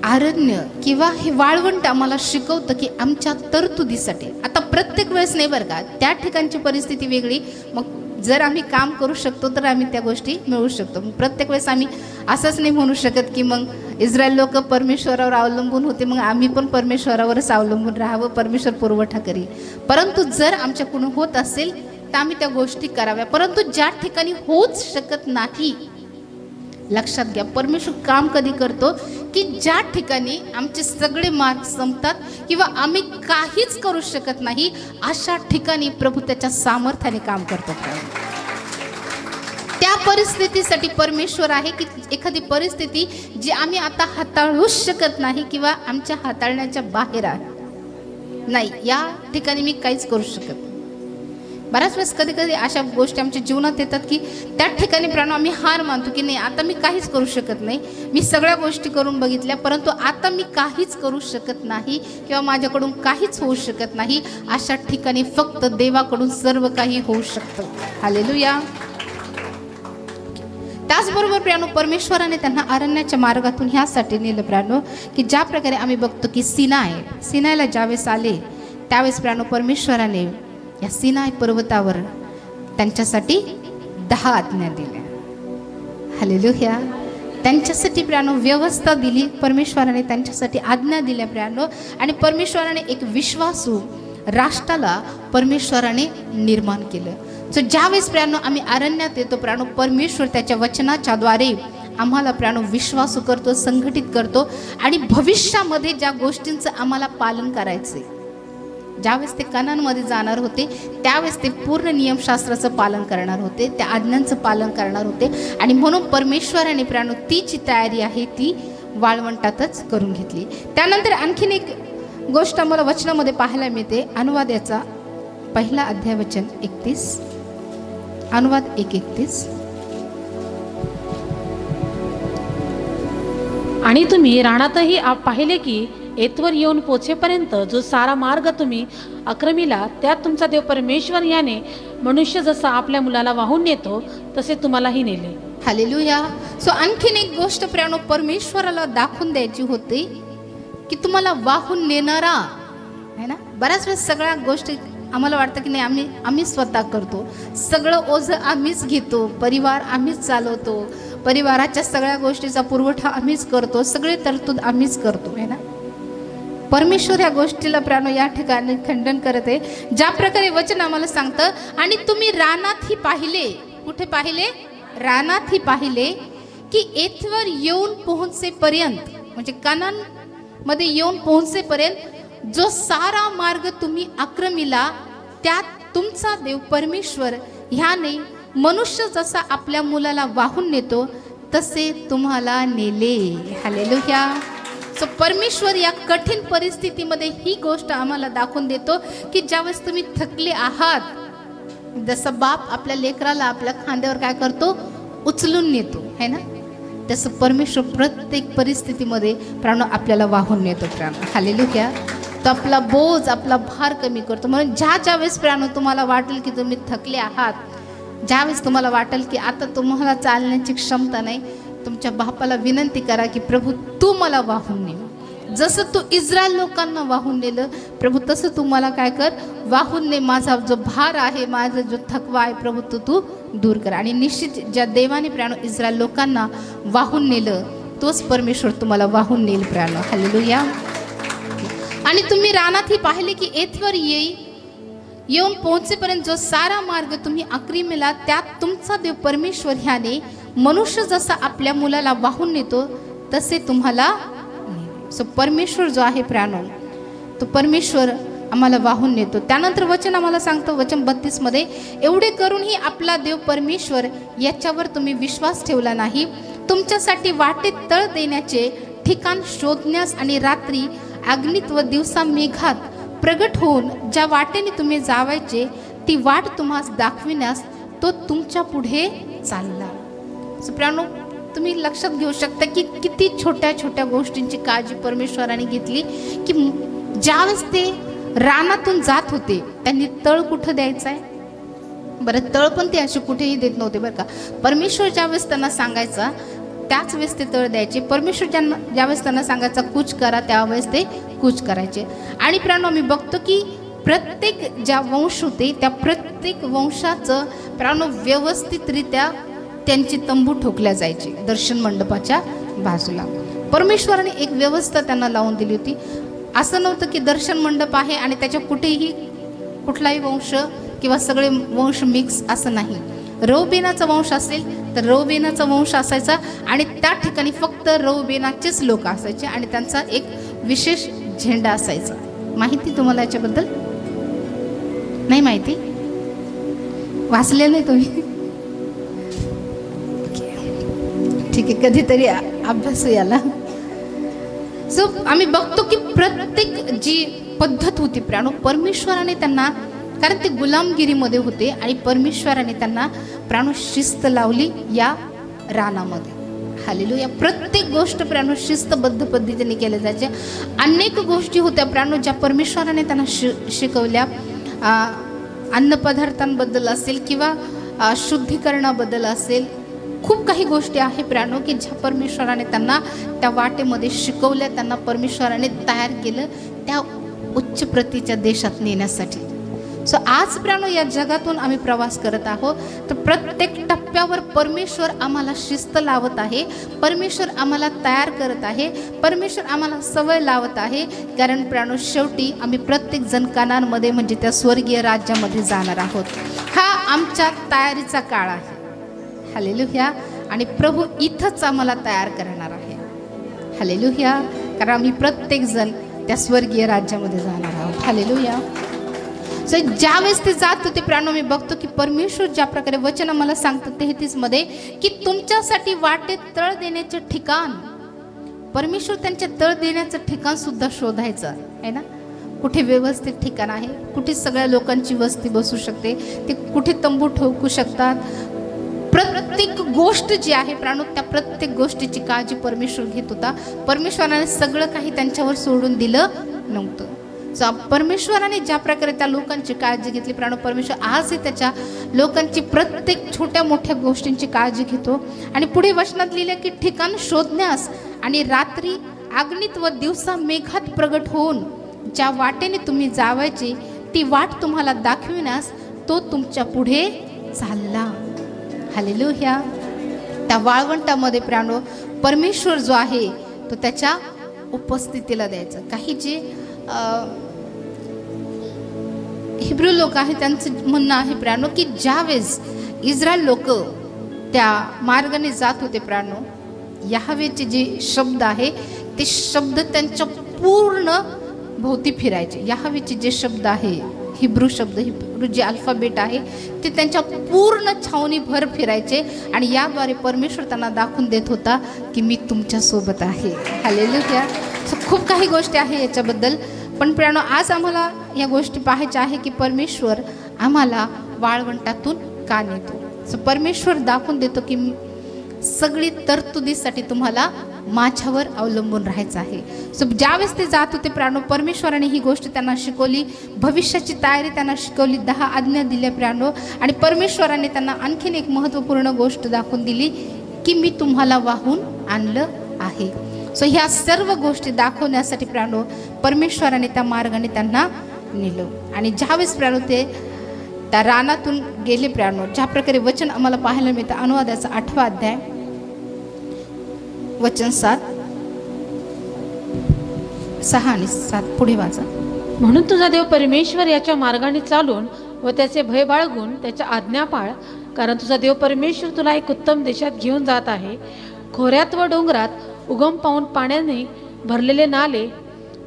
अरण्य किंवा हे वाळवंट आम्हाला शिकवतं की आमच्या तरतुदीसाठी, आता प्रत्येक वेळेस नाही बरं का, त्या ठिकाणची परिस्थिती वेगळी. मग जर आम्ही काम करू शकतो तर आम्ही त्या गोष्टी मिळवू शकतो. मग प्रत्येक वेळेस आम्ही असंच नाही म्हणू शकत की मग इस्रायल लोक परमेश्वरावर अवलंबून होते, मग आम्ही पण परमेश्वरावरच अवलंबून राहावं, परमेश्वर पुरवठा करी. परंतु जर आमच्याकडून होत असेल तर आम्ही त्या गोष्टी कराव्या. परंतु ज्या ठिकाणी होऊच शकत नाही, लक्षात घ्या, परमेश्वर काम कधी करतो की ज्या ठिकाणी आमचे सगळे मार्ग संपतात किंवा आम्ही काहीच करू शकत नाही, अशा ठिकाणी प्रभू त्याच्या सामर्थ्याने काम करतो. त्या परिस्थितीसाठी परमेश्वर आहे की एखादी परिस्थिती जी आम्ही आता हाताळूच शकत नाही किंवा आमच्या हाताळण्याच्या बाहेर आहे, नाही, या ठिकाणी मी काहीच करू शकत नाही. बऱ्याच वेळेस कधी कधी अशा गोष्टी आमच्या जीवनात येतात की त्या ठिकाणी प्राणो आम्ही हार मानतो की नाही, आता मी काहीच करू शकत नाही. मी सगळ्या गोष्टी करून बघितल्या, परंतु आता मी काहीच करू शकत नाही किंवा माझ्याकडून काहीच होऊ शकत नाही. अशा ठिकाणी फक्त देवाकडून सर्व काही होऊ शकतं. हालेलुया. त्याचबरोबर प्रियानो, परमेश्वराने त्यांना अरण्याच्या मार्गातून ह्यासाठी नेलं प्रियानो की ज्या प्रकारे आम्ही बघतो की सिनायला ज्यावेळेस आले त्यावेळेस प्रियानो परमेश्वराने या सिनाय पर्वतावर त्यांच्यासाठी 10 आज्ञा दिल्या. हालेलुया. त्यांच्यासाठी प्रियानो व्यवस्था दिली परमेश्वराने, त्यांच्यासाठी आज्ञा दिल्या प्रियानो. आणि परमेश्वराने एक विश्वासू राष्ट्राला परमेश्वराने निर्माण केलं. सो ज्यावेळेस प्रियानो आम्ही अरण्यात येतो प्रियानो, परमेश्वर त्याच्या वचनाच्या द्वारे आम्हाला प्रियानो विश्वासू करतो, संघटित करतो. आणि भविष्यामध्ये ज्या गोष्टींचं आम्हाला पालन करायचं आहे, ज्यावेळेस ते कनानमध्ये जाणार होते त्यावेळेस ते पूर्ण नियमशास्त्राचं पालन करणार होते, त्या आज्ञांचं पालन करणार होते. आणि म्हणून परमेश्वराने प्रियानो ती जी तयारी आहे ती वाळवंटातच करून घेतली. त्यानंतर आणखीन एक गोष्ट आम्हाला वचनामध्ये पाहायला मिळते. अनुवाद याचा 1 अध्याय वचन 31, अनुवाद 1:31. आणि तुम्ही रानातही पाहिले की एतवर येऊन पोचेपर्यंत जो सारा मार्ग तुम्ही अक्रमिला, त्यात तुमचा देव परमेश्वर याने मनुष्य जसा आपल्या मुलाला वाहून नेतो तसे तुम्हालाही नेले. हालेलुया. सो आणखीन एक गोष्ट प्रियानो परमेश्वराला दाखवून द्यायची होती की तुम्हाला वाहून नेणारा आहे ना. बऱ्याच वेळेस सगळ्या गोष्टी आम्हाला वाटतं की नाही आम्ही स्वतः करतो, सगळं ओझं आम्हीच घेतो, परिवार आम्हीच चालवतो, परिवाराच्या सगळ्या गोष्टीचा पुरवठा आम्हीच करतो, सगळे तरतूद आम्हीच करतो आहे ना. परमेश्वर ह्या गोष्टीला प्राणो या ठिकाणी खंडन करत आहे. ज्या प्रकारे वचन आम्हाला सांगतं, आणि तुम्ही रानातही पाहिले, कुठे पाहिले? रानातही पाहिले, की येथवर येऊन पोहोचेपर्यंत, म्हणजे कानान मध्ये येऊन पोहोचेपर्यंत जो सारा मार्ग तुम्ही आक्रमिला, त्यात तुमचा देव परमेश्वर ह्याने मनुष्य जसा आपल्या मुलाला वाहून नेतो तसे तुम्हाला नेले. हालेलुया. सो परमेश्वर या कठीण परिस्थितीमध्ये ही गोष्ट आम्हाला दाखवून देतो की ज्यावेळेस तुम्ही थकले आहात, जसं बाप आपल्या लेकराला आपल्या खांद्यावर काय करतो? उचलून नेतो, है ना? तसं परमेश्वर प्रत्येक परिस्थितीमध्ये प्राण आपल्याला वाहून नेतो. प्राण हालेलुया. तो आपला बोज, आपला भार कमी करतो. म्हणून ज्या वेळेस प्राण तुम्हाला वाटेल की तुम्ही थकले आहात, ज्यावेळेस तुम्हाला वाटेल की आता तुम्हाला चालण्याची क्षमता नाही, तुमच्या बापाला विनंती करा की प्रभू तू मला वाहून ने. जसं तू इस्रायल लोकांना वाहून नेलं प्रभू, तसं तू मला काय कर? वाहून ने. माझा जो भार आहे, माझा जो थकवा आहे प्रभू तू दूर कर. आणि निश्चित ज्या देवाने प्राण इस्रायल लोकांना वाहून नेलं, तोच परमेश्वर तुम्हाला वाहून नेल. प्राण हालेलुया. आणि तुम्ही रानातही पाहिले की येथवर येऊन पोहोचेपर्यंत जो सारा मार्ग तुम्ही आक्रमिला, त्यात तुमचा देव परमेश्वर ह्याने मनुष्य जसा आपल्या मुलाला वाहून नेतो तसे तुम्हाला. सो परमेश्वर जो आहे प्राणो, तो परमेश्वर आम्हाला वाहून नेतो. त्यानंतर वचन आम्हाला सांगतं, वचन 32 मध्ये, एवढे करूनही आपला देव परमेश्वर याच्यावर तुम्ही विश्वास ठेवला नाही. तुमच्यासाठी वाटेत तळ देण्याचे ठिकाण शोधण्यास आणि रात्री अग्नीत व दिवसा मेघात प्रगट होऊन ज्या वाटेने तुम्ही जावायचे ती वाट तुम्हास दाखविण्यास तो तुमच्या पुढे चालला. प्राणो, तुम्ही लक्षात घेऊ शकता की किती छोट्या छोट्या गोष्टींची काळजी परमेश्वराने घेतली. की ज्यावेळेस ते रानातून जात होते, त्यांनी तळ कुठं द्यायचं आहे? बरं, तळ पण ते असे कुठेही देत नव्हते बरं का. परमेश्वर ज्यावेळेस त्यांना सांगायचा त्याच वेळेस ते तळ द्यायचे. परमेश्वर ज्यावेळेस त्यांना सांगायचा कूच करा, त्यावेळेस ते कूच करायचे. आणि प्राणो, आम्ही बघतो की प्रत्येक ज्या वंश होते त्या प्रत्येक वंशाचं प्राणो व्यवस्थितरित्या त्यांची तंबू ठोकल्या जायचे दर्शन मंडपाच्या बाजूला. परमेश्वराने एक व्यवस्था त्यांना लावून दिली होती. असं नव्हतं की दर्शन मंडप आहे आणि त्याच्या कुठलाही वंश किंवा सगळे वंश मिक्स, असं नाही. रौबेनाचा वंश असेल तर रौबेनाचा वंश असायचा आणि त्या ठिकाणी फक्त रौबेनाचेच लोक असायचे आणि त्यांचा एक विशेष झेंडा असायचा. माहिती तुम्हाला याच्याबद्दल? नाही माहिती? वाचलेलं नाही तुम्ही? ठीक आहे, कधीतरी अभ्यास याला. सो आम्ही बघतो की प्रत्येक जी पद्धत होती प्राणो, परमेश्वराने त्यांना, कारण ते गुलामगिरीमध्ये होते आणि परमेश्वराने त्यांना प्राणो शिस्त लावली या रानामध्ये. हालेलुया. प्रत्येक गोष्ट प्राणो शिस्तबद्ध पद्धतीने केल्या जायच्या. अनेक गोष्टी होत्या प्राणो ज्या परमेश्वराने त्यांना शिकवल्या. अन्नपदार्थांबद्दल असेल किंवा शुद्धीकरणाबद्दल असेल, खूप काही गोष्टी आहे प्राणो की ज्या परमेश्वराने त्यांना त्या वाटेमध्ये शिकवल्या, त्यांना परमेश्वराने तयार केलं त्या उच्च प्रतीच्या देशात नेण्यासाठी. सो आज प्राणो या जगातून आम्ही प्रवास करत आहोत, तर प्रत्येक टप्प्यावर परमेश्वर आम्हाला शिस्त लावत आहे, परमेश्वर आम्हाला तयार करत आहे, परमेश्वर आम्हाला सवय लावत आहे. कारण प्राणो शेवटी आम्ही प्रत्येक जण कानांमध्ये म्हणजे त्या स्वर्गीय राज्यामध्ये जाणार आहोत. हा आमच्या तयारीचा काळ आहे. हालेलुया. आणि प्रभू इथंच आम्हाला तयार करणार आहे. हालेलुया. कारण आम्ही प्रत्येक जण त्या स्वर्गीय राज्यामध्ये जाणार आहोत. हालेलुया. सो ज्यावेळेस ते जात होते प्राणो, मी बघतो की परमेश्वर ज्या प्रकारे वचन मला सांगतं 33 मध्ये की तुमच्यासाठी वाटेत तळ देण्याचे ठिकाण, परमेश्वर त्यांच्या तळ देण्याचं ठिकाण सुद्धा शोधायचं आहे ना. कुठे व्यवस्थित ठिकाण आहे, कुठे सगळ्या लोकांची वस्ती बसू शकते, ते कुठे तंबू ठोकू शकतात. प्रत्येक गोष्ट जी आहे प्राणो, त्या प्रत्येक गोष्टीची काळजी परमेश्वर घेत होता. परमेश्वराने सगळं काही त्यांच्यावर सोडून दिलं नव्हतं. सो परमेश्वराने ज्या प्रकारे त्या लोकांची काळजी घेतली प्राणो, परमेश्वर आजही त्याच्या लोकांची प्रत्येक छोट्या मोठ्या गोष्टींची काळजी घेतो. आणि पुढे वचनात लिहिलं की ठिकाण शोधण्यास आणि रात्री अग्नीत व दिवसा मेघात प्रगट होऊन ज्या वाटेने तुम्ही जावायचे ती वाट तुम्हाला दाखविण्यास तो तुमच्या पुढे चालला. हालेलुया. त्या वाळवंटामध्ये प्राणो परमेश्वर जो आहे तो त्याच्या उपस्थितीला द्यायचा. काही जे हिब्रू लोक आहे त्यांचं म्हणणं आहे प्राणो की ज्यावेळेस इस्रायल लोक त्या मार्गाने जात होते प्राणो, याहवेचे जे शब्द आहे ते शब्द त्यांच्या पूर्ण भोवती फिरायचे. याहवेचे जे शब्द आहे, हिब्रू शब्द, हिब्रू जे अल्फाबेट आहे ते त्यांच्या पूर्ण छावणीभर फिरायचे आणि याद्वारे परमेश्वर त्यांना दाखवून देत होता की मी तुमच्यासोबत आहे. हालेलुया. खूप काही गोष्टी आहे याच्याबद्दल, पण प्रियानो आज आम्हाला या गोष्टी पाहायच्या आहे की परमेश्वर आम्हाला वाळवंटातून का नेतो. परमेश्वर दाखवून देतो की सगळी तरतुदीसाठी तुम्हाला माझ्यावर अवलंबून राहायचं आहे. ज्यावेळेस ते जात होते प्राणो, परमेश्वराने ही गोष्ट त्यांना शिकवली, भविष्याची तयारी त्यांना शिकवली, 10 आज्ञा दिल्या प्राणो, आणि परमेश्वराने त्यांना आणखीन एक महत्त्वपूर्ण गोष्ट दाखवून दिली की मी तुम्हाला वाहून आणलं आहे. ह्या सर्व गोष्टी दाखवण्यासाठी प्राणो परमेश्वराने त्या मार्गाने त्यांना नेलं. आणि ज्यावेळेस प्राणो ते त्या रानातून गेले प्राणो, ज्या प्रकारे वचन आम्हाला पाहायला मिळतं, अनुवादाचा 8वा अध्याय वचन 6 आणि 7 पुढे वाचा. म्हणून तुझा देव परमेश्वर याच्या मार्गाने चालून व त्याचे भय बाळगून त्याच्या आज्ञा पाळ, कारण तुझा देव परमेश्वर तुला एक उत्तम देशात घेऊन जात आहे. खोऱ्यात व डोंगरात उगम पावून पाण्याने भरलेले नाले,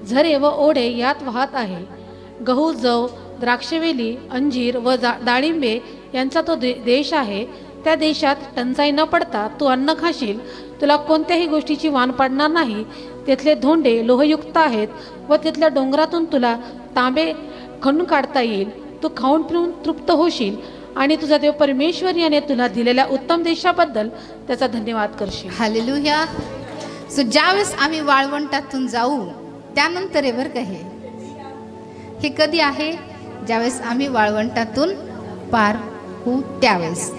झरे व ओढे यात वाहत आहे. गहू, जव, द्राक्षवेली, अंजीर व डाळिंबे यांचा तो देश आहे. त्या देशात टंचाई न पडता तू अन्न खाशील. तुला कोणत्याही गोष्टीची वाण पडणार नाही. तिथले धोंडे लोहयुक्त आहेत व तिथल्या डोंगरातून तुला तांबे खणून काढता येईल. तू खाऊन पिऊन तृप्त होशील आणि तुझा देव परमेश्वर याने तुला दिलेल्या उत्तम देशाबद्दल त्याचा धन्यवाद करशील. हालेलुया. ज्यावेळेस आम्ही वाळवंटातून जाऊ त्यानंतर आहे बरं का हे कधी आहे? ज्यावेळेस आम्ही वाळवंटातून पार होऊ त्यावेळेस.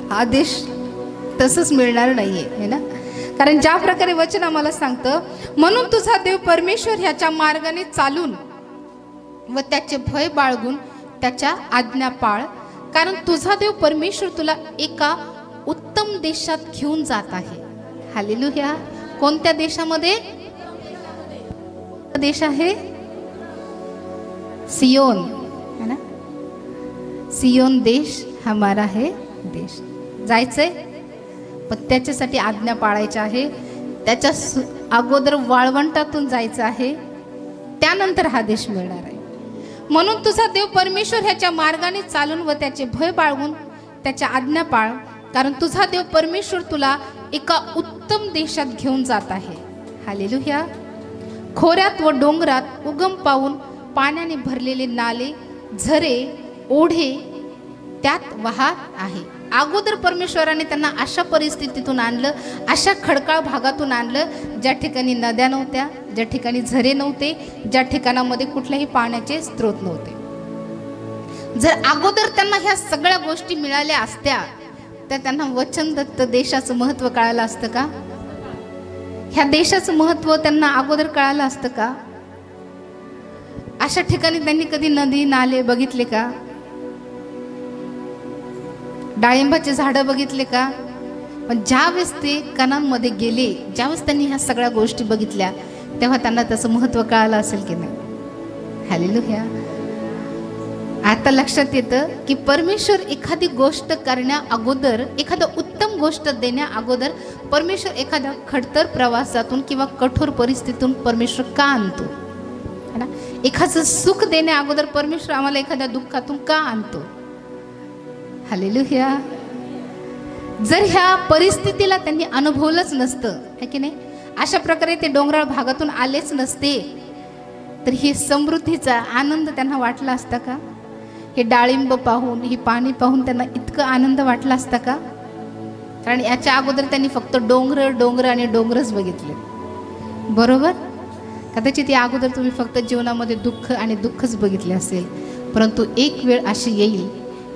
हा देश तसंच मिळणार नाहीये है ना, कारण ज्या प्रकारे वचन आम्हाला सांगतं, म्हणून तुझा देव परमेश्वर ह्याच्या मार्गाने चालून व त्याचे भय बाळगून त्याच्या आज्ञा पाळ, कारण तुझा देव परमेश्वर तुला एका उत्तम देशात घेऊन जात आहे. हालेलुया. कोणत्या देशामध्ये? देश आहे सियोन, है ना. सियोन देश हमारा है देश. जायचंय, पण त्याच्यासाठी आज्ञा पाळायच्या आहे. त्याच्या अगोदर वाळवंटातून जायचं आहे, त्यानंतर हा देश मिळणार आहे. म्हणून तुझा देव परमेश्वर ह्याच्या मार्गाने चालून व त्याचे भय बाळगून त्याच्या आज्ञा पाळ, कारण तुझा देव परमेश्वर तुला एका उत्तम देशात घेऊन जात आहे. हालेलुया. खोऱ्यात व डोंगरात उगम पावून पाण्याने भरलेले नाले, झरे, ओढे त्यात वाहत आहे. अगोदर परमेश्वराने त्यांना अशा परिस्थितीतून आणलं, अशा खडकाळ भागातून आणलं, ज्या ठिकाणी नद्या नव्हत्या, ज्या ठिकाणी झरे नव्हते, ज्या ठिकाणामध्ये कुठल्याही पाण्याचे स्रोत नव्हते. जर अगोदर त्यांना ह्या सगळ्या गोष्टी मिळाल्या असत्या तर त्यांना वचनदत्त देशाचं महत्त्व कळालं असतं का? ह्या देशाचं महत्त्व त्यांना अगोदर कळालं असतं का? अशा ठिकाणी त्यांनी कधी नदी नाले बघितले का? डाळिंबाचे झाडं बघितले का? पण ज्यावेळेस ते कनानमध्ये गेले, ज्यावेळेस त्यांनी ह्या सगळ्या गोष्टी बघितल्या, तेव्हा त्यांना त्याचं महत्त्व कळालं असेल की नाही? हालेलुया. आता लक्षात येतं की परमेश्वर एखादी गोष्ट करण्या अगोदर, एखादं उत्तम गोष्ट देण्या अगोदर परमेश्वर एखाद्या खडतर प्रवासातून किंवा कठोर परिस्थितीतून परमेश्वर का आणतो, है ना. एखादं सुख देण्या अगोदर परमेश्वर आम्हाला एखाद्या दुःखातून का आणतो? हालेलुया. जर ह्या परिस्थितीला त्यांनी अनुभवलंच नसतं, है की नाही, अशा प्रकारे ते डोंगराळ भागातून आलेच नसते, तर ही समृद्धीचा आनंद त्यांना वाटला असता का? हे डाळिंब पाहून, ही पाणी पाहून त्यांना इतकं आनंद वाटला असता का? कारण याच्या अगोदर त्यांनी फक्त डोंगर डोंगर आणि डोंगरच बघितले, बरोबर. कदाचित या अगोदर तुम्ही फक्त जीवनामध्ये दुःख आणि दुःखच बघितले असेल, परंतु एक वेळ अशी येईल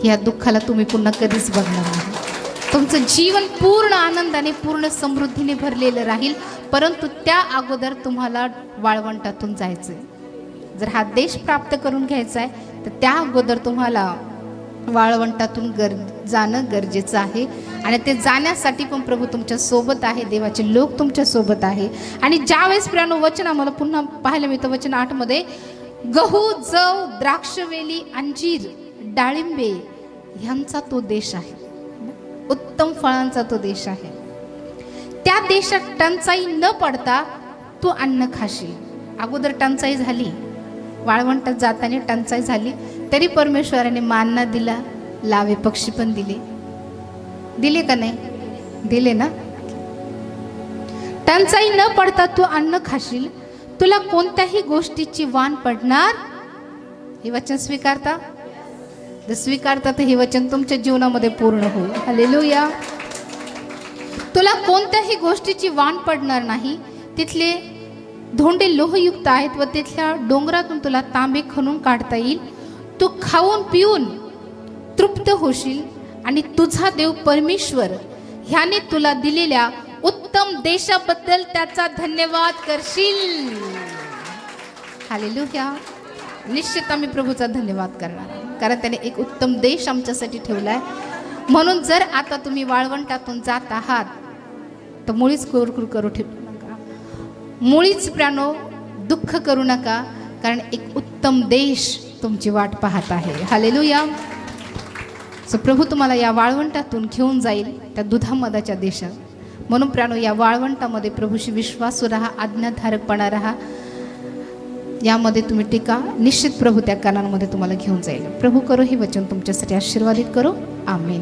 की या दुःखाला तुम्ही पुन्हा कधीच बघणार नाही. तुमचं जीवन पूर्ण आनंदाने, पूर्ण समृद्धीने भरलेलं राहील, परंतु त्या अगोदर तुम्हाला वाळवंटातून जायचं आहे. जर हा देश प्राप्त करून घ्यायचा आहे तर त्या अगोदर तुम्हाला वाळवंटातून जाणं गरजेचं आहे आणि ते जाण्यासाठी पण प्रभू तुमच्या सोबत आहे, देवाचे लोक तुमच्या सोबत आहे. आणि ज्यावेळेस प्रियानो वचन आम्हाला पुन्हा पाहायला मिळतं वचन 8 मध्ये, गहू, जव, द्राक्षवेली, अंजीर, डाळिंबे ह्यांचा तो देश आहे, उत्तम फळांचा तो देश आहे. त्या देशात टंचाई न पडता तू अन्न खाशील. अगोदर टंचाई झाली, वाळवंटात जाताना टंचाई झाली, तरी परमेश्वराने मानना दिला, लावे पक्षी पण दिले का नाही? दिले ना. टंचाई न पडता तू अन्न खाशील, तुला कोणत्याही गोष्टीची वाण पडणार. हे वचन स्वीकारता? जर स्वीकारता तर हे वचन तुमच्या जीवनामध्ये पूर्ण होईल. हालेलुया. तुला कोणत्याही गोष्टीची वाण पडणार नाही. तिथले धोंडे लोहयुक्त आहेत व तिथल्या डोंगरातून तुला तांबे खणून काढता येईल. तू खाऊन पिऊन तृप्त होशील आणि तुझा देव परमेश्वर ह्याने तुला दिलेल्या उत्तम देशाबद्दल त्याचा धन्यवाद करशील. हालेलुया. निश्चित आम्ही प्रभूचा धन्यवाद करणार, कारण त्याने एक उत्तम देश आमच्यासाठी ठेवलाय. म्हणून जर आता तुम्ही वाळवंटातून जात आहात तर मुळीच कुरकुर करू ठेवू नका, मुळीच प्राणो दुःख करू नका, कारण एक उत्तम देश तुमची वाट पाहत आहे. हालेलुया. सो प्रभू तुम्हाला या वाळवंटातून घेऊन जाईल त्या दुधामधाच्या देशात. म्हणून प्राणो या वाळवंटामध्ये प्रभूशी विश्वासू राहा, आज्ञाधारकपणा राहा, यामध्ये तुम्ही टिका. निश्चित प्रभू त्या कानांमध्ये तुम्हाला घेऊन जाईल. प्रभू करो हे वचन तुमच्यासाठी आशीर्वादित करो. आमेन.